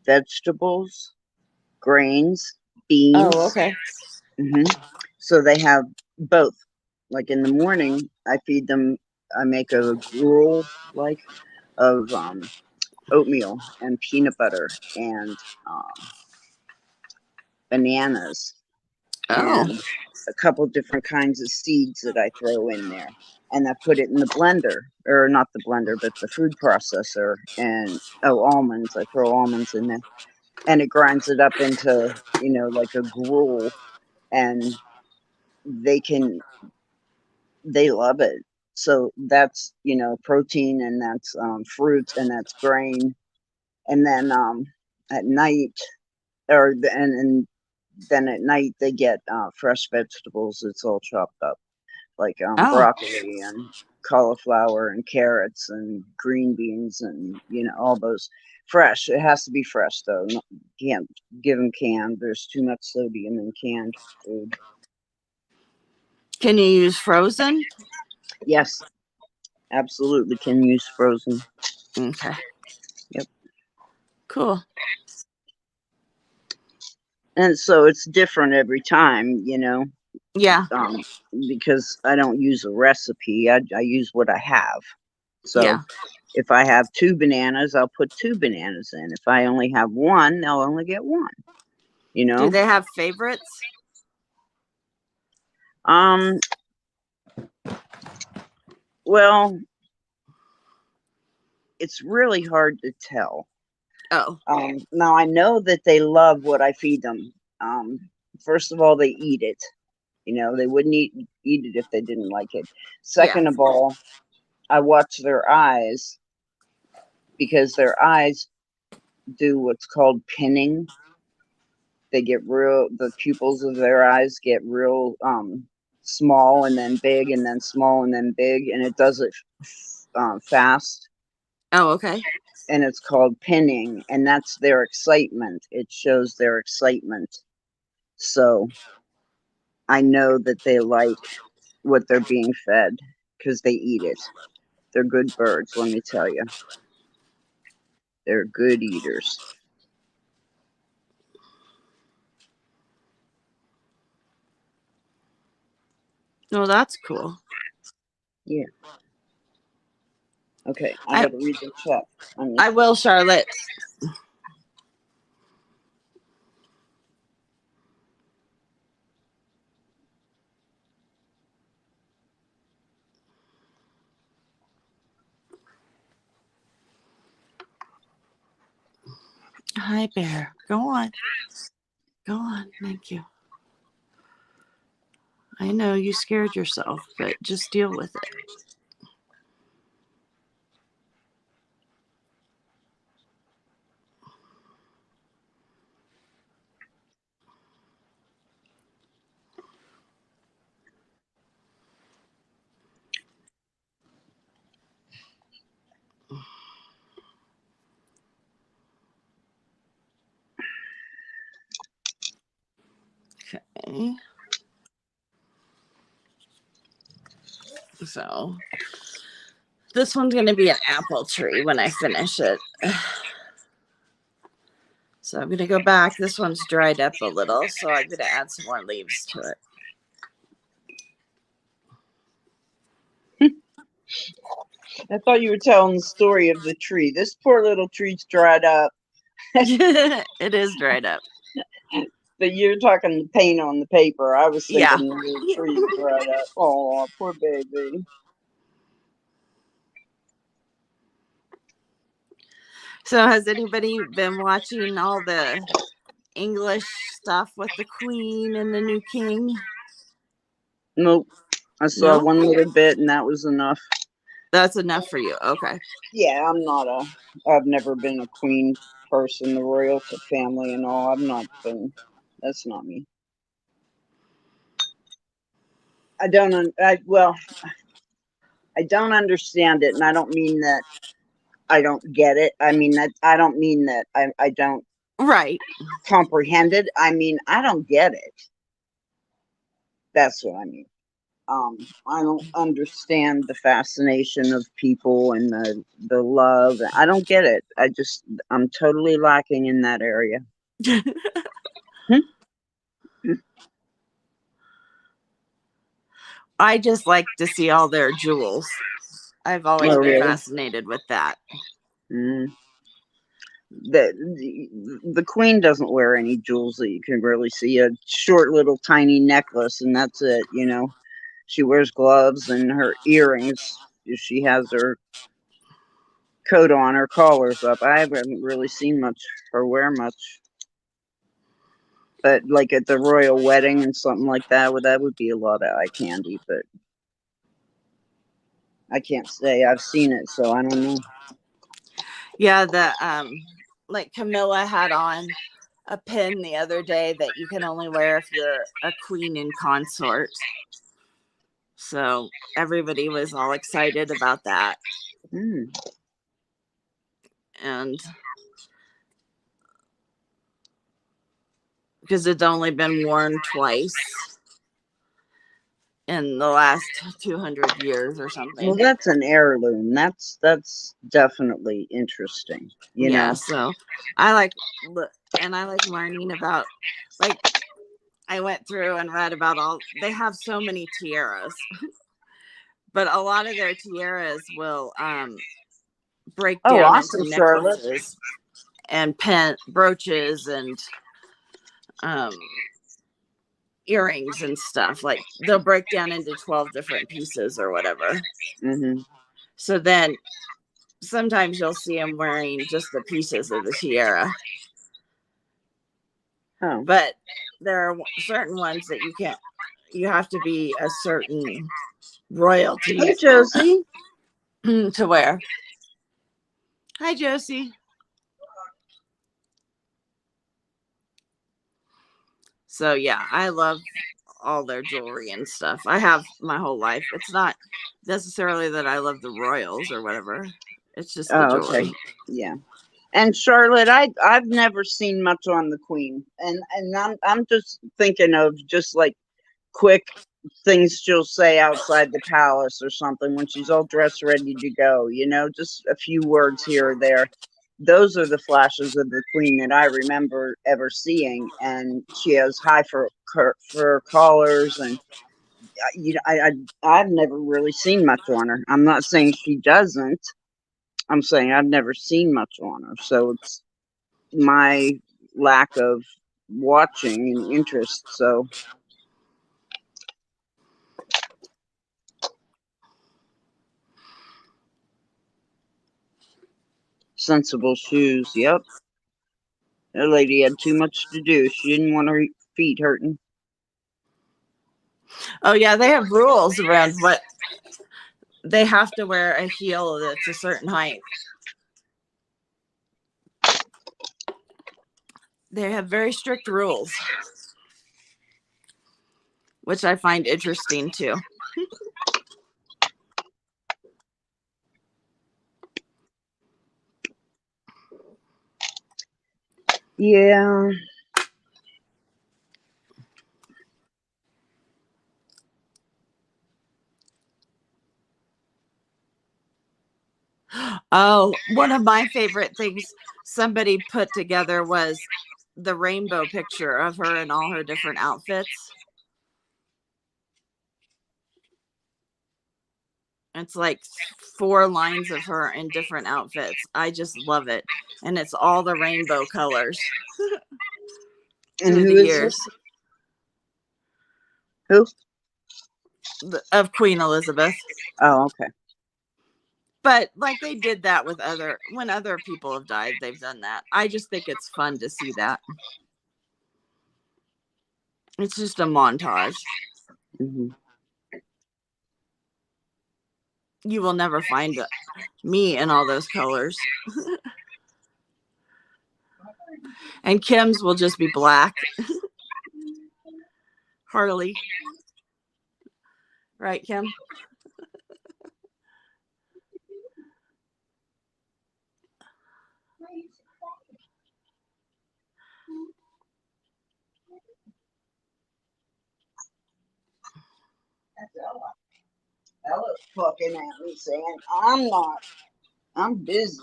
vegetables, grains, beans. Oh, okay. Hmm. So they have both. Like in the morning, I feed them. I make a gruel like of oatmeal and peanut butter and bananas Oh. and a couple different kinds of seeds that I throw in there. And I put it in the blender, or not the blender, but the food processor. And almonds. I throw almonds in there, and it grinds it up into like a gruel. And they can they love it. So that's protein, and that's fruit, and that's grain. And then at night, and then at night they get fresh vegetables. It's all chopped up, like Oh. broccoli and cauliflower and carrots and green beans, and all those fresh. It has to be fresh though. You can't give them canned. There's too much sodium in canned food. Can you use frozen? Yes, absolutely can use frozen. Okay. Yep. Cool. And so it's different every time, Yeah. because I don't use a recipe. I use what I have. So Yeah. if I have 2 bananas, I'll put 2 bananas in. If I only have 1, they'll only get 1. Do they have favorites? Um. Well, it's really hard to tell. Oh. Now I know that they love what I feed them. Um. First of all, they eat it. They wouldn't eat it if they didn't like it. Yeah. Second of all, I watch their eyes, because their eyes do what's called pinning. They get the pupils of their eyes get real small and then big and then small and then big, and it does it fast, Oh, okay. and it's called pinning, and that's their excitement. It shows their excitement. So I know that they like what they're being fed because they eat it. They're good birds, let me tell you. They're good eaters. Oh, that's cool. Yeah. Okay, I I gotta read the chat. I will, Charlotte. Hi, Bear. Go on. Go on. Thank you. I know you scared yourself, but just deal with it. Okay. So this one's going to be an apple tree when I finish it. So I'm going to go back. This one's dried up a little, so I'm going to add some more leaves to it. I thought you were telling the story of the tree. This poor little tree's dried up. It is dried up. But you're talking the paint on the paper. I was Yeah. thinking the little tree dried up. Oh, poor baby. So has anybody been watching all the English stuff with the Queen and the new King? Nope. I saw No? one little bit and that was enough. That's enough for you. Okay. Yeah, I've never been a queen person, the royal family and all. That's not me. I don't understand it, and I don't mean that I don't get it. I mean that I don't mean that I don't Right. comprehend it. I mean, I don't get it. That's what I mean. I don't understand the fascination of people and the love. I don't get it. I'm totally lacking in that area. I just like to see all their jewels. I've always been fascinated with that. Mm. The queen doesn't wear any jewels that you can really see. A short little tiny necklace, and that's it. You know, she wears gloves and her earrings. She has her coat on, her collars up. I haven't really seen her wear much. But like at the royal wedding and something like that, that would be a lot of eye candy. But I can't say I've seen it, so I don't know. Yeah, like Camilla had on a pin the other day that you can only wear if you're a queen in consort. So everybody was all excited about that. Mm. And because it's only been worn twice in the last 200 years or something. Well, that's an heirloom. That's definitely interesting. You know. So I like learning about, like, I went through and read about they have so many tiaras, but a lot of their tiaras will break down into necklaces and brooches and earrings and stuff. Like they'll break down into 12 different pieces or whatever. Mm-hmm. So then sometimes you'll see them wearing just the pieces of the tiara. Oh. But there are certain ones that you have to be a certain royalty. Hey, Josie. To wear. Hi, Josie. So yeah, I love all their jewelry and stuff. I have my whole life. It's not necessarily that I love the royals or whatever. It's just the jewelry. Okay. Yeah. And Charlotte, I've never seen much on the Queen, and I'm just thinking of just like quick things she'll say outside the palace or something when she's all dressed ready to go. You know, just a few words here or there. Those are the flashes of the Queen that I remember ever seeing, and she has high fur collars, and you know, I've never really seen much on her. I'm not saying she doesn't. I'm saying I've never seen much on her, so it's my lack of watching and interest. So sensible shoes. Yep. That lady had too much to do. She didn't want her feet hurting. Oh yeah, they have rules around what they have to wear, a heel that's a certain height. They have very strict rules, which I find interesting too. Yeah. Oh, one of my favorite things somebody put together was the rainbow picture of her in all her different outfits. It's like 4 lines of her in different outfits. I just love it. And it's all the rainbow colors And through who the is years this? Who? of Queen Elizabeth. Oh, okay. But like they did that with when other people have died, they've done that. I just think it's fun to see that. It's just a montage. Mm-hmm. You will never find me in all those colors. And Kim's will just be black. Harley. Right, Kim? That's Ella. Ella's fucking at me saying, I'm not. I'm busy.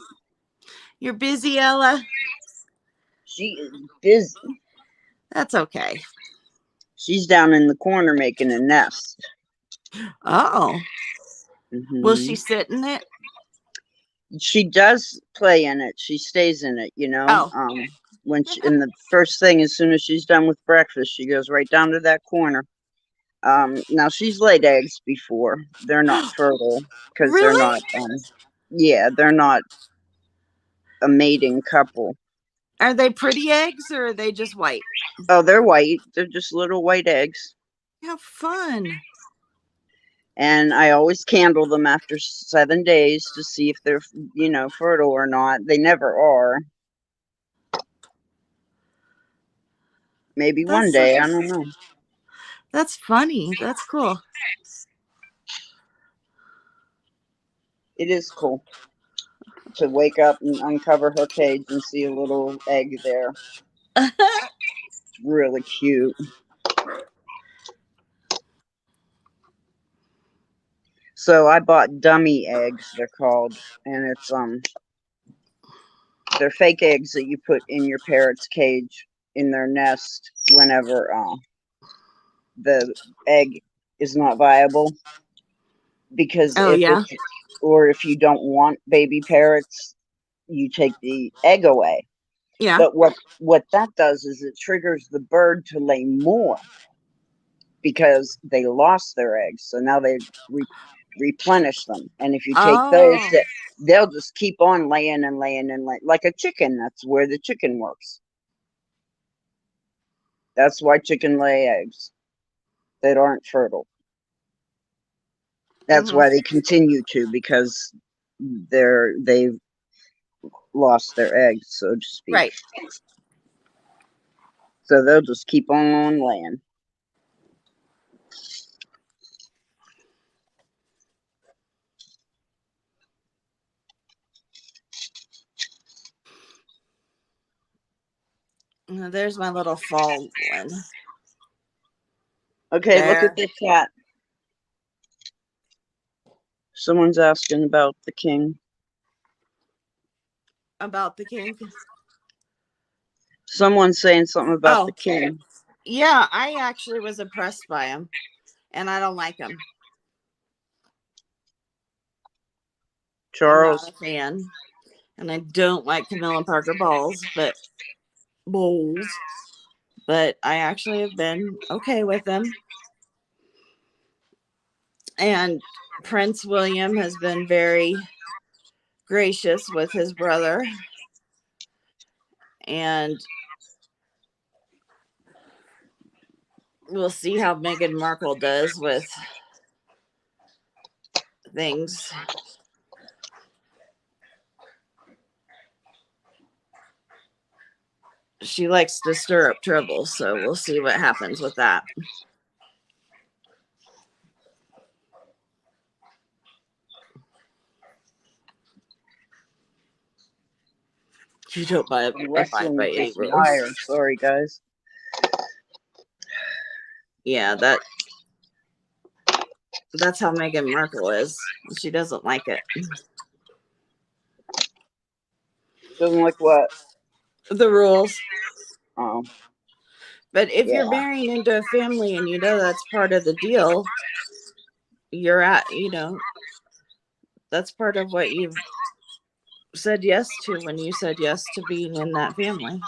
You're busy, Ella? She is busy. That's okay. She's down in the corner making a nest. Oh. Will Mm-hmm. she sit in it? She does play in it. She stays in it, Oh. In the first thing, as soon as she's done with breakfast, she goes right down to that corner. Now she's laid eggs before. They're not fertile because they're Really? not. Yeah, they're not a mating couple. Are they pretty eggs or are they just white? Oh, they're white. They're just little white eggs. How fun. And I always candle them after 7 days to see if they're, fertile or not. They never are. Maybe one That's so, day. I don't know. that's funny. That's cool. It is cool to wake up and uncover her cage and see a little egg there. It's really cute. So I bought dummy eggs, they're called, and they're fake eggs that you put in your parrot's cage in their nest whenever the egg is not viable. Because Oh, yeah. if you don't want baby parrots, you take the egg away. Yeah. But what that does is it triggers the bird to lay more because they lost their eggs. So now they replenish them. And if you take those, Oh. they'll just keep on laying and laying and laying like a chicken. That's where the chicken works. That's why chicken lay eggs that aren't fertile. That's Mm-hmm. why they continue to, because they've lost their eggs, so to speak. Right. So they'll just keep on laying. There's my little fall one. Okay, look at There. the cat. Someone's asking about the king. About the king. Someone's saying something about the Oh, king. yeah. I actually was impressed by him, and I don't like him. I'm not a Charles. fan, and I don't like Camilla Parker Bowles, but I actually have been okay with them. And Prince William has been very gracious with his brother, and we'll see how Meghan Markle does with things. She likes to stir up trouble, so we'll see what happens with that. You don't abide by any rules. Sorry, guys. Yeah, that's how Meghan Markle is. She doesn't like it. Doesn't like what? The rules. Oh, But if yeah. you're marrying into a family and you know that's part of the deal, you're at, that's part of what you've said yes to when you said yes to being in that family.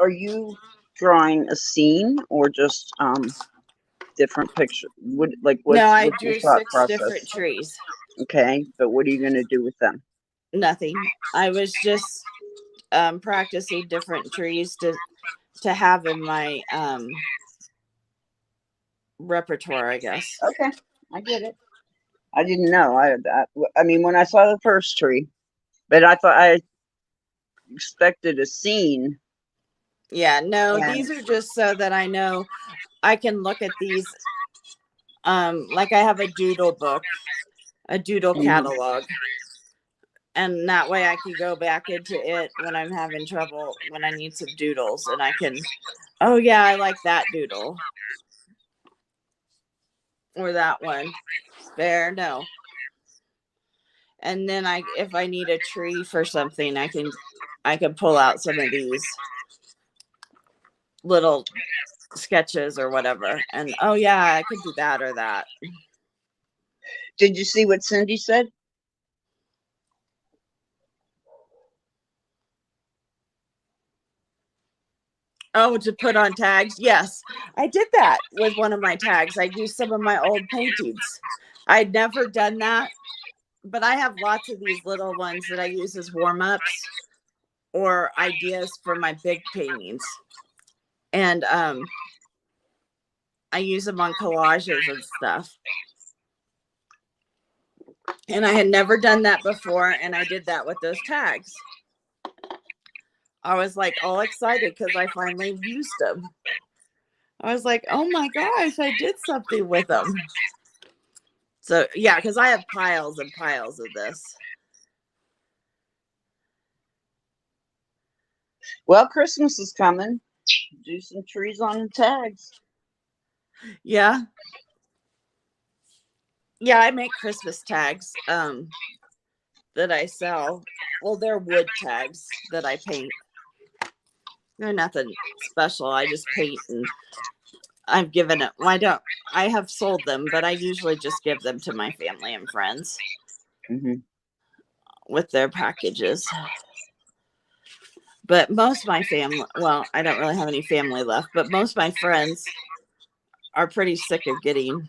Are you drawing a scene or just different picture? No, I What's your drew thought 6 different process? trees. Okay, but what are you gonna do with them? Nothing. I was just practicing different trees to have in my repertoire, I guess. Okay, I get it. I didn't know. I mean, when I saw the first tree, but I thought I expected a scene. Yeah, no, And these are just so that I know I can look at these. Like I have a doodle book, a doodle catalog, and that way I can go back into it when I'm having trouble, when I need some doodles, and I can, oh yeah, I like that doodle or that one. There, no. And then if I need a tree for something, I can pull out some of these little sketches or whatever, and oh yeah, I could do that or that. did you see what Cindy said? Oh, to put on tags? Yes. I did that with one of my tags. I used some of my old paintings. I'd never done that, but I have lots of these little ones that I use as warm-ups or ideas for my big paintings. And I use them on collages and stuff. And I had never done that before, and I did that with those tags. I was like all excited because I finally used them. I was like, oh my gosh, I did something with them. So yeah, because I have piles and piles of this. Well, Christmas is coming. Do some trees on the tags. Yeah. Yeah, I make Christmas tags that I sell. Well, they're wood tags that I paint. They're nothing special. I just paint, and I've given it. Well, I have sold them, but I usually just give them to my family and friends with their packages. But most of my family, well, I don't really have any family left, but most of my friends are pretty sick of getting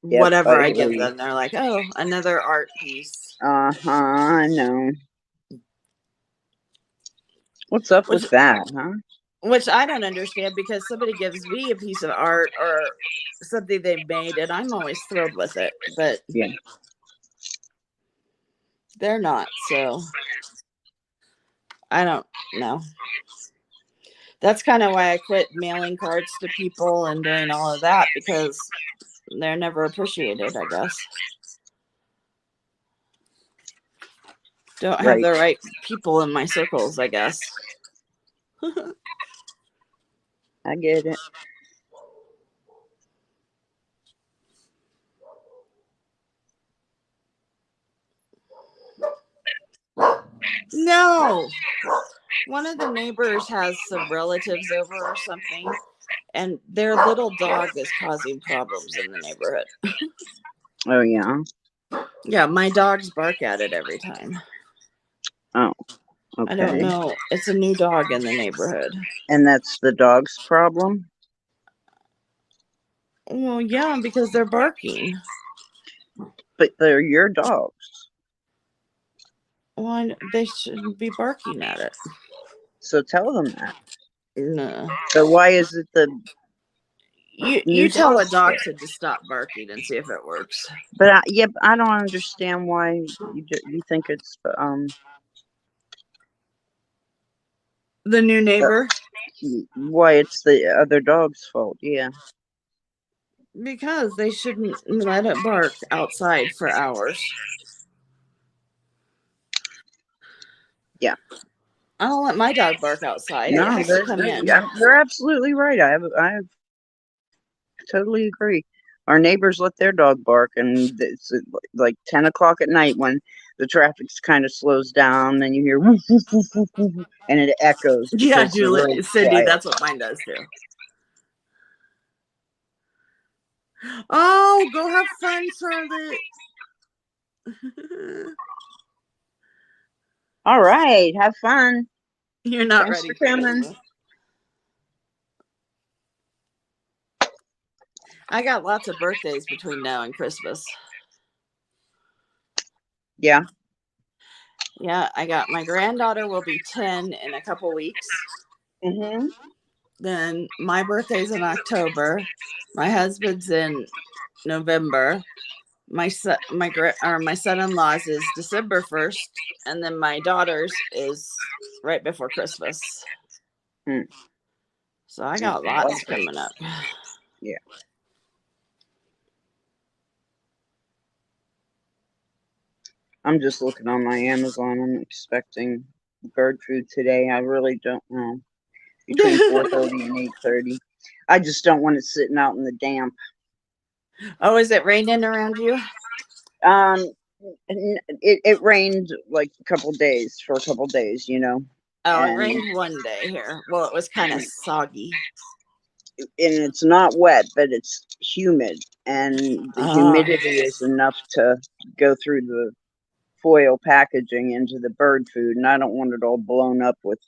Yep, whatever I I hear give you. them. They're like, oh, another art piece. I know. What's up with that, huh? Which I don't understand, because somebody gives me a piece of art or something they've made, and I'm always thrilled with it. But Yeah, they're not. So I don't know. That's kind of why I quit mailing cards to people and doing all of that, because they're never appreciated, I guess. Don't have the right people in my circles, I guess. I get it. No. One of the neighbors has some relatives over or something, and their little dog is causing problems in the neighborhood. Oh, yeah. Yeah, my dogs bark at it every time. Oh, okay. I don't know. It's a new dog in the neighborhood. And that's the dog's problem? Well, yeah, because they're barking. But they're your dogs. Well, they shouldn't be barking at it. So tell them that. No. So why is it the You tell a dog to just stop barking and see if it works. But I don't understand why you think it's The new neighbor? why it's the other dog's fault. Yeah. Because they shouldn't let it bark outside for hours. Yeah. I don't let my dog bark outside. It No, has to come in. you're absolutely right. I totally agree. Our neighbors let their dog bark, and it's like 10 o'clock at night when the traffic kind of slows down, and you hear woof, woof, woof, woof, woof, and it echoes Yeah, because the Julie, road's Cindy, quiet. that's what mine does too. Oh, go have fun, Charlotte. All right, have fun. You're not Thanks ready for for coming. Christmas. I got lots of birthdays between now and Christmas. Yeah. Yeah, I got my granddaughter will be 10 in a couple weeks. Mhm. Then my birthday's in October. My husband's in November. My son-in-law's is December 1st, and then my daughter's is right before Christmas. Hmm. So I That's got lots lovely. coming up. Yeah. I'm just looking on my Amazon. I'm expecting bird food today. I really don't know. Between 4:30 and 8:30. I just don't want it sitting out in the damp. Oh, is it raining around you? Um, it rained like a couple days for a couple days, Oh, it and rained one day here. Well, it was kind of soggy. it's not wet, but it's humid, and the Oh, humidity is enough to go through the foil packaging into the bird food, and I don't want it all blown up with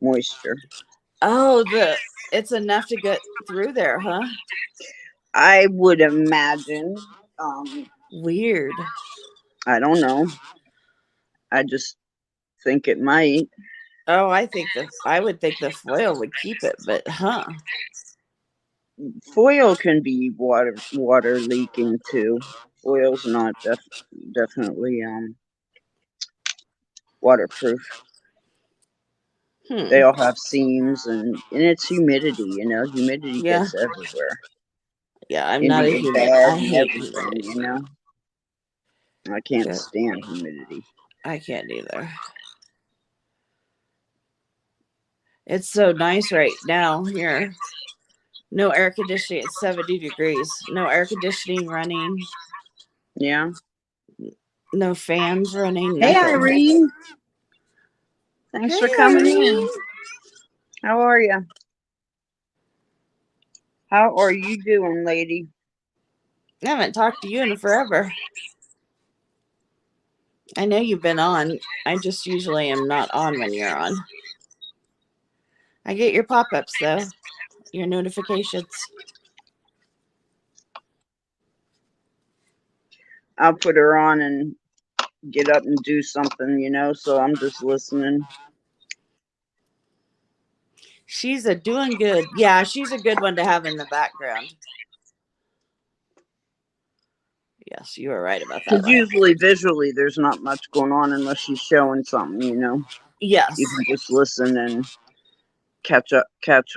moisture. oh, it's enough to get through there, huh? I would imagine. Um, Weird. I don't know. I just think it might. Oh, I would think the foil would keep it, but Foil can be water leaking too. Foil's not definitely waterproof. They hmm. all have seams, and it's humidity. Humidity Yeah, gets everywhere yeah. I'm into not a your humid. bed I and hate everything. humidity. I can't Yeah, stand humidity. I can't either. It's so nice right now here. No air conditioning. It's 70 degrees. No air conditioning running. Yeah. No fans running. Hey, Nothing. Irene. Thanks for Hey, coming in. Irene. How are you? How are you doing, lady? I haven't talked to you in forever. I know you've been on. I just usually am not on when you're on. I get your pop ups though, your notifications. I'll put her on and get up and do something, so I'm just listening. She's a doing good. Yeah, she's a good one to have in the background. Yes, you were right about that Because one. usually visually there's not much going on unless she's showing something. You Yes. can just listen and catch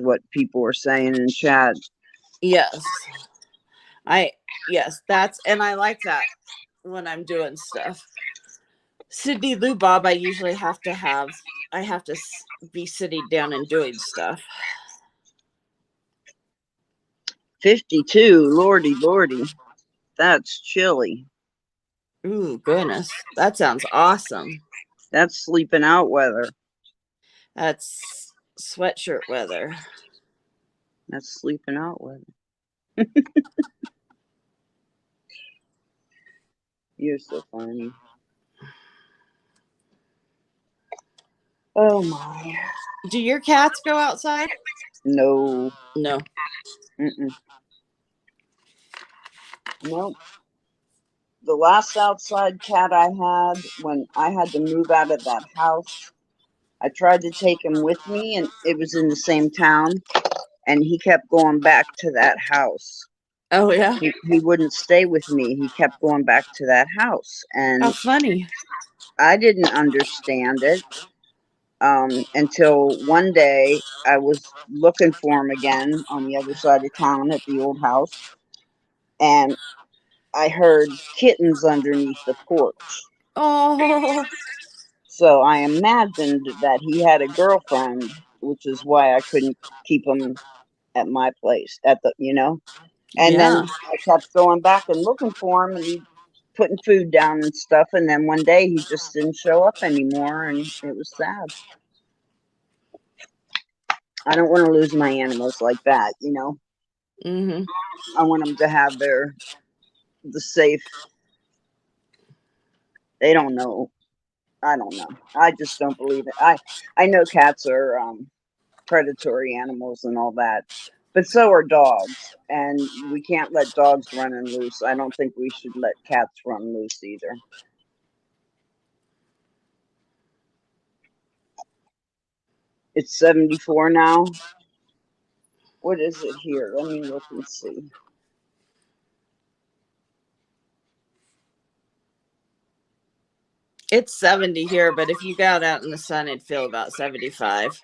what people are saying in chat. Yes. Yes, and I like that when I'm doing stuff. Sydney Lou Bob, I usually I have to be sitting down and doing stuff. 52, lordy. That's chilly. Ooh, goodness. That sounds awesome. That's sleeping out weather. That's sweatshirt weather. That's sleeping out weather. You're so funny. Oh my. Do your cats go outside? No. No. Mm-mm. Nope. The last outside cat I had when I had to move out of that house, I tried to take him with me, and it was in the same town, and he kept going back to that house. Oh, yeah. He wouldn't stay with me. He kept going back to that house, How and funny. I didn't understand it until one day I was looking for him again on the other side of town at the old house, and I heard kittens underneath the porch. Oh, So I imagined that he had a girlfriend, which is why I couldn't keep him at my place at the. And then yeah. I kept going back and looking for him, and he putting food down and stuff. And then one day he just didn't show up anymore, and it was sad. I don't want to lose my animals like that. Mm-hmm. I want them to have the safe. They don't know. I don't know. I just don't believe it. I know cats are predatory animals and all that, but so are dogs, and we can't let dogs run and loose. I don't think we should let cats run loose either. It's 74 now. What is it here? Let me look and see. It's 70 here, but if you got out in the sun, it'd feel about 75.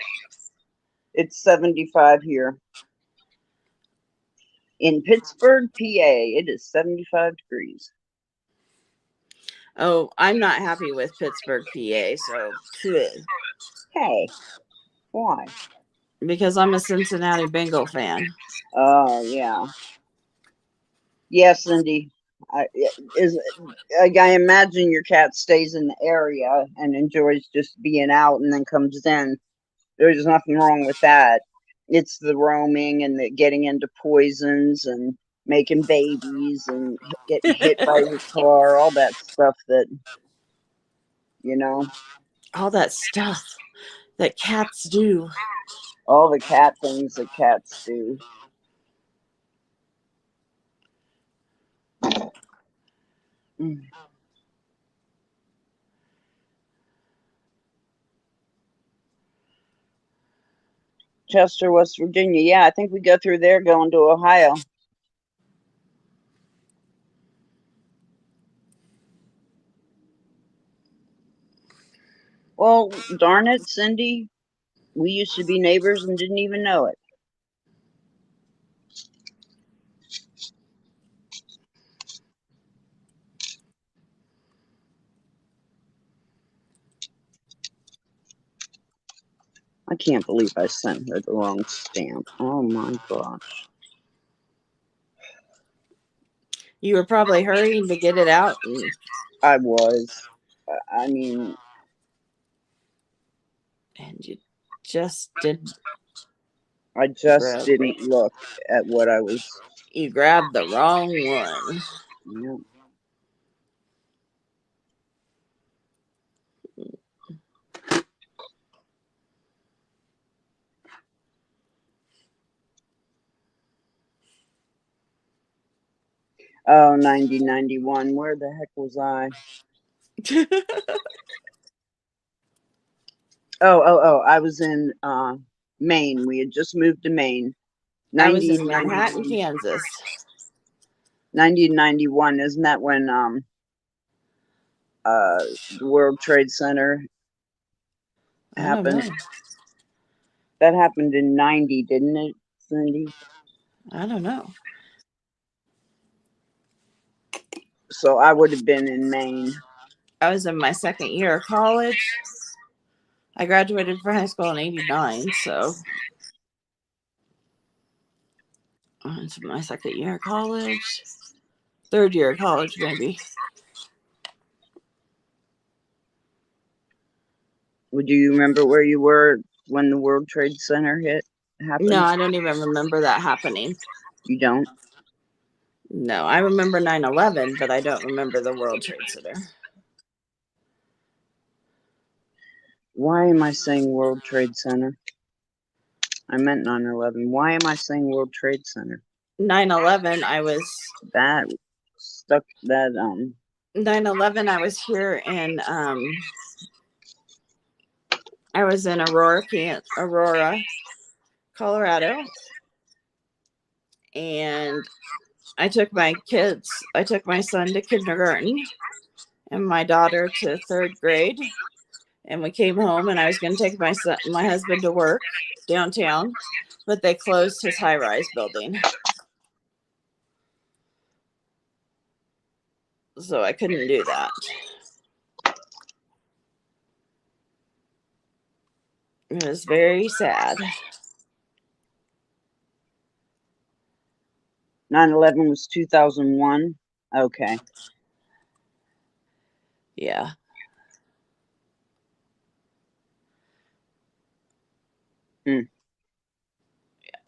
It's 75 here. In Pittsburgh, PA, it is 75 degrees. Oh, I'm not happy with Pittsburgh, PA, so phew, Hey, why? because I'm a Cincinnati Bengal fan. Oh, yeah. Yes, Cindy. Is I imagine your cat stays in the area and enjoys just being out and then comes in. There's nothing wrong with that. It's the roaming and the getting into poisons and making babies and getting hit by your car, all that stuff that. All that stuff that cats do. All the cat things that cats do. Mm. Chester, West Virginia. Yeah, I think we go through there going to Ohio. Well, darn it, Cindy. We used to be neighbors and didn't even know it. I can't believe I sent her the wrong stamp. Oh my gosh. You were probably hurrying to get it out. I was. I mean, And you just didn't I just grab. didn't look at what I was. You grabbed the wrong one. Yeah. Oh, 9091. Where the heck was I? Oh. I was in Maine. We had just moved to Maine. I was 90 in Manhattan, Kansas. 9091. Isn't that when the World Trade Center I don't happened? know. That happened in 90, didn't it, Cindy? I don't know. So I would have been in Maine. I was in my second year of college. I graduated from high school in 89, so it's my second year of college. Third year of college, maybe. Would you remember where you were when the World Trade Center happened? No, I don't even remember that happening. You don't? No, I remember 9/11, but I don't remember the World Trade Center. Why am I saying World Trade Center? I meant 9/11. Why am I saying World Trade Center? 9/11, I was That stuck that 9/11. I was here in I was in Aurora, Colorado, and I took my son to kindergarten and my daughter to third grade, and we came home and I was going to take my husband to work downtown, but they closed his high-rise building. So I couldn't do that. It was very sad. 9/11 was 2001. Okay. Yeah. Hmm.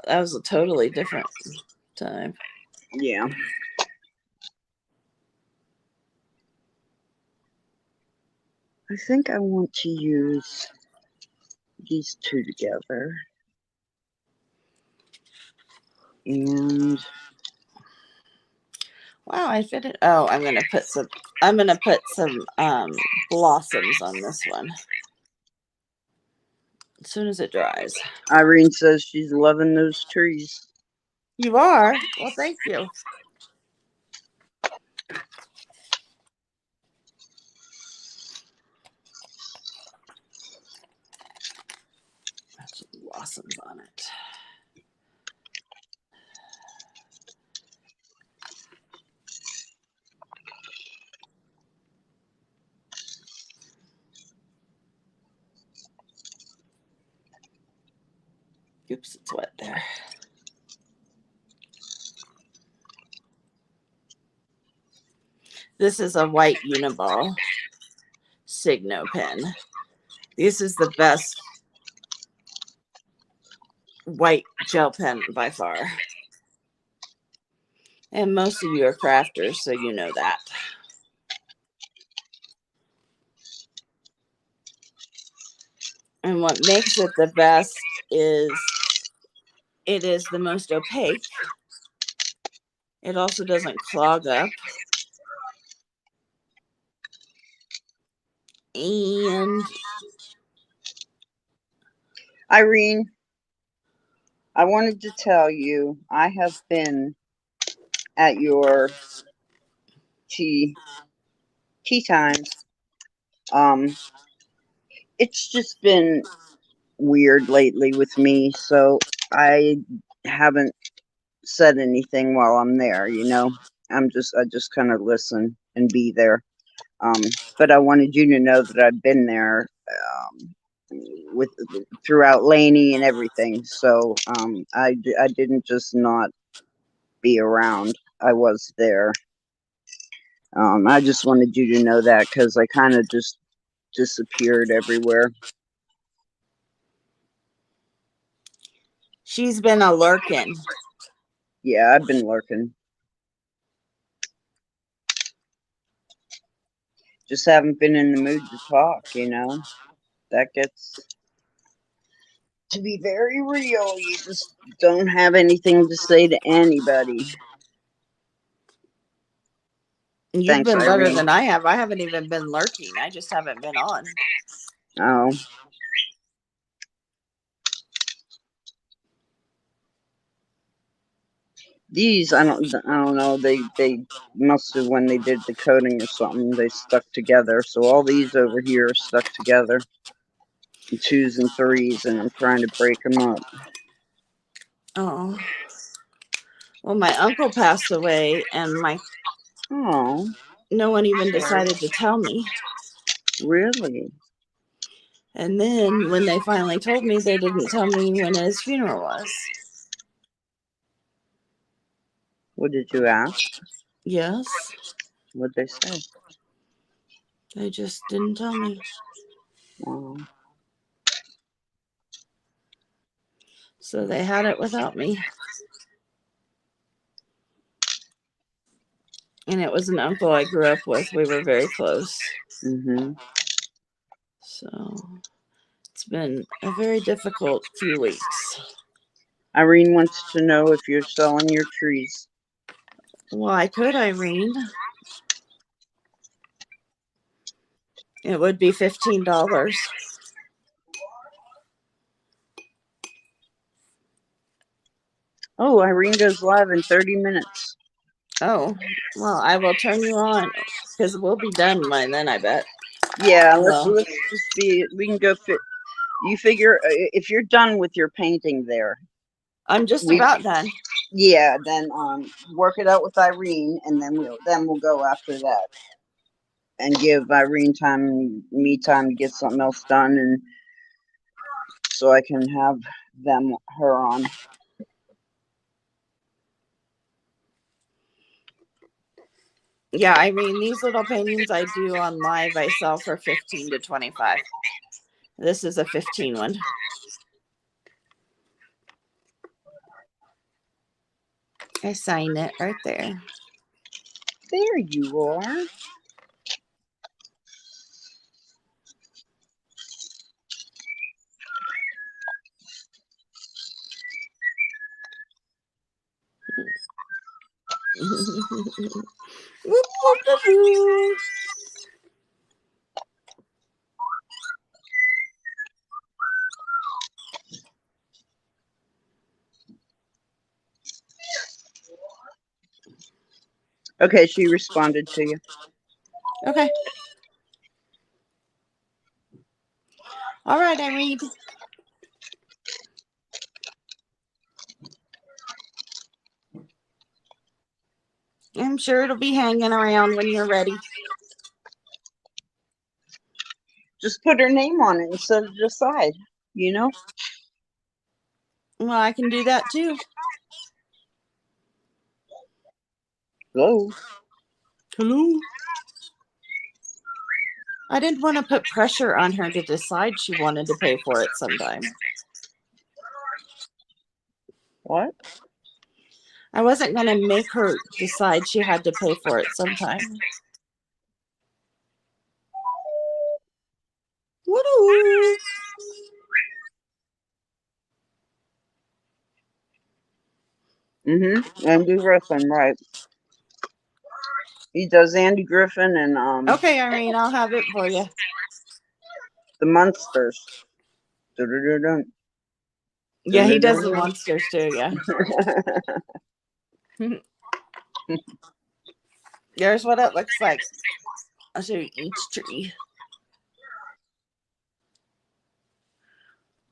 That was a totally different time. Yeah. I think I want to use these two together. And Wow, I fit it. Oh, I'm gonna put some blossoms on this one as soon as it dries. Irene says she's loving those trees. You are? Well, thank you. Some blossoms on it. Oops, it's wet there. This is a white Uniball Signo pen. This is the best white gel pen by far. And most of you are crafters, so you know that. And what makes it the best is it is the most opaque. It also doesn't clog up. And Irene, I wanted to tell you I have been at your tea times. It's just been weird lately with me, so I haven't said anything while I'm there, you know. I just kind of listen and be there. But I wanted you to know that I've been there with throughout Laney and everything. So I didn't just not be around. I was there. I just wanted you to know that because I kind of just disappeared everywhere. she's been a lurkin'. Yeah, I've been lurking. Just haven't been in the mood to talk, you know. That gets to be very real. You just don't have anything to say to anybody. You've Thanks, been better Irene. than I have. I haven't even been lurking. I just haven't been on. Oh. These I don't know. They must have when they did the coating or something. They stuck together. So all these over here are stuck together, in twos and threes, and I'm trying to break them up. Oh. Well, my uncle passed away, and Oh, no one even decided to tell me. really? And then when they finally told me, they didn't tell me when his funeral was. What did you ask? Yes. What'd they say? They just didn't tell me. Oh. So they had it without me. And it was an uncle I grew up with. We were very close. Mm-hmm. So it's been a very difficult few weeks. Irene wants to know if you're selling your trees. Why could Irene? It would be $15. Oh, Irene goes live in 30 minutes. Oh, well, I will turn you on because we'll be done by then, I bet. Yeah, Well, let's just be. We can go fit. You figure if you're done with your painting there, I'm just about done. Yeah, then work it out with Irene, and then we'll go after that, and give Irene me time to get something else done, and so I can have her on. Yeah, I mean, these little paintings I do on live, I sell for 15 to 25. This is a 15 one. I sign it right there. There you are. Okay, she responded to you. Okay. All right, I read. I'm sure it'll be hanging around when you're ready. Just put her name on it instead of the side, you know? Well, I can do that too. Hello. Hello. I didn't want to put pressure on her to decide she wanted to pay for it sometime. What? I wasn't going to make her decide she had to pay for it sometime. Woo-hoo. Andy Griffin, right. He does Andy Griffin and Okay, Irene, I'll have it for you. the Munsters. Dun-dun-dun-dun. Yeah, he does the monsters too, yeah. There's what it looks like. I'll show you each tree.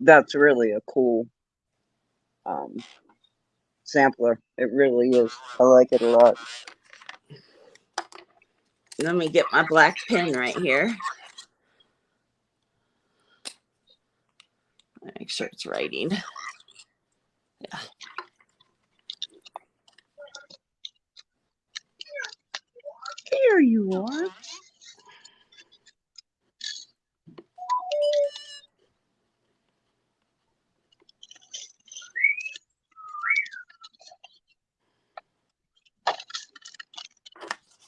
That's really a cool sampler. It really is. I like it a lot. Let me get my black pen right here. Make sure it's writing. Yeah. There you are.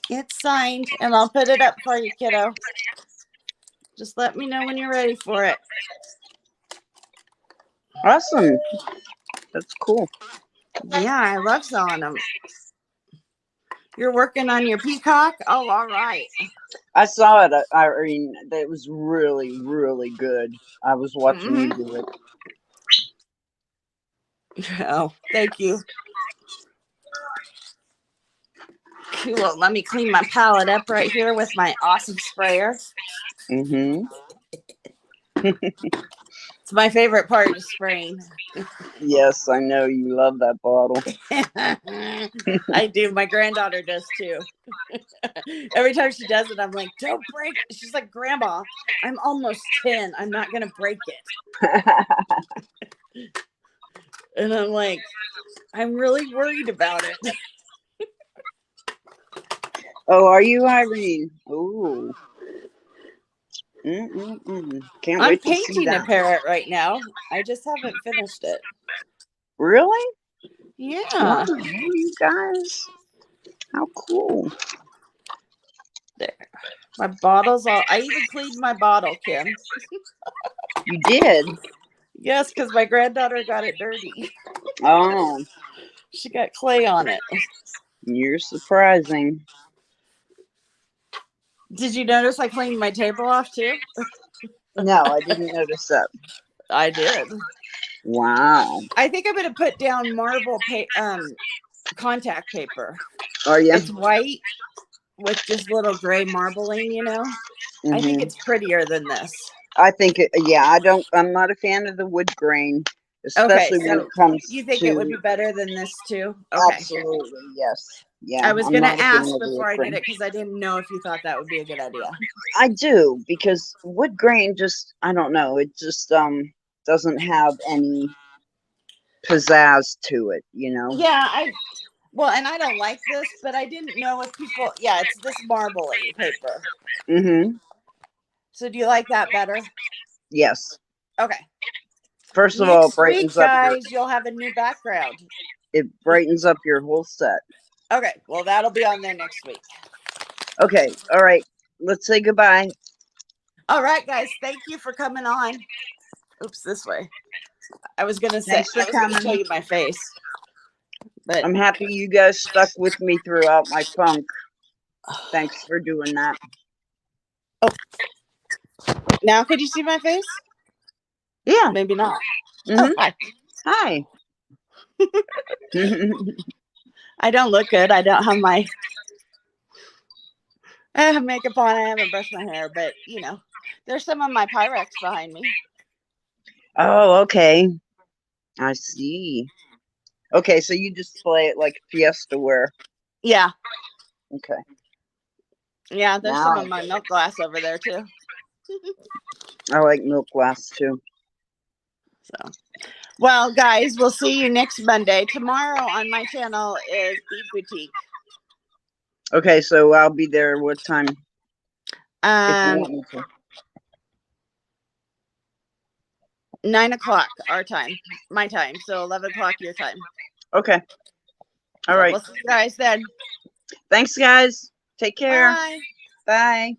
It's signed, and I'll put it up for you, kiddo. Just let me know when you're ready for it. Awesome. That's cool. Yeah, I love selling them. You're working on your peacock? Oh, all right. I saw it, Irene. It was really, really good. I was watching you do it. Oh, thank you. Cool. Let me clean my palette up right here with my awesome sprayer. It's my favorite part of spraying. Yes, I know you love that bottle. I do. My granddaughter does too. Every time she does it, I'm like, don't break. She's like, Grandma, I'm almost 10. I'm not going to break it. And I'm like, I'm really worried about it. Oh, are you, Irene? Ooh. Can't I'm wait to see painting a that. parrot right now. I just haven't finished it. Really? Yeah. Wow, you guys. How cool. There. My bottle's all, I even cleaned my bottle, Kim. You did? Yes, because my granddaughter got it dirty. Oh. She got clay on it. You're surprising. Did you notice I cleaned my table off too? No, I didn't notice that. I did. Wow. I think I'm going to put down marble contact paper. Oh, yeah? It's white with just little gray marbling, you know? I think it's prettier than this. I think, I'm not a fan of the wood grain. especially when it comes you think to it would be better than this too? Okay. absolutely, yes. Yeah, I was I'm going not to a fan ask of the before wood I did grain. it because I didn't know if you thought that would be a good idea. I do, because wood grain just, I don't know, it just doesn't have any pizzazz to it, you know. Yeah, well, and I don't like this, but I didn't know if people. Yeah, it's this marbly paper. Mm-hmm. So do you like that better? Yes. Okay. First of all, it Next week, brightens up guys, you'll have a new background. it brightens up your whole set. Okay, well, that'll be on there next week. Okay, all right. Let's say goodbye. All right, guys, thank you for coming on. Oops, this way. I was gonna Thanks for show coming. you my face, but I'm happy you guys stuck with me throughout my funk. Thanks for doing that. oh, now could you see my face? Yeah. Maybe not. Mm-hmm. Oh, hi. Hi. I don't look good. I don't have my makeup on. I haven't brushed my hair, but you know, there's some of my Pyrex behind me. Oh, okay. I see. Okay, so you display it like Fiesta ware. Yeah. Okay. Yeah, there's Now some of my milk glass over there too. I like milk glass too. So, well, guys, we'll see you next Monday. Tomorrow on my channel is Bead Boutique. Okay, so I'll be there. What time? If you want me to. 9 o'clock our time, my time. So 11 o'clock your time. Okay. All right. We'll see you guys then. Thanks, guys. Take care. Bye. Bye.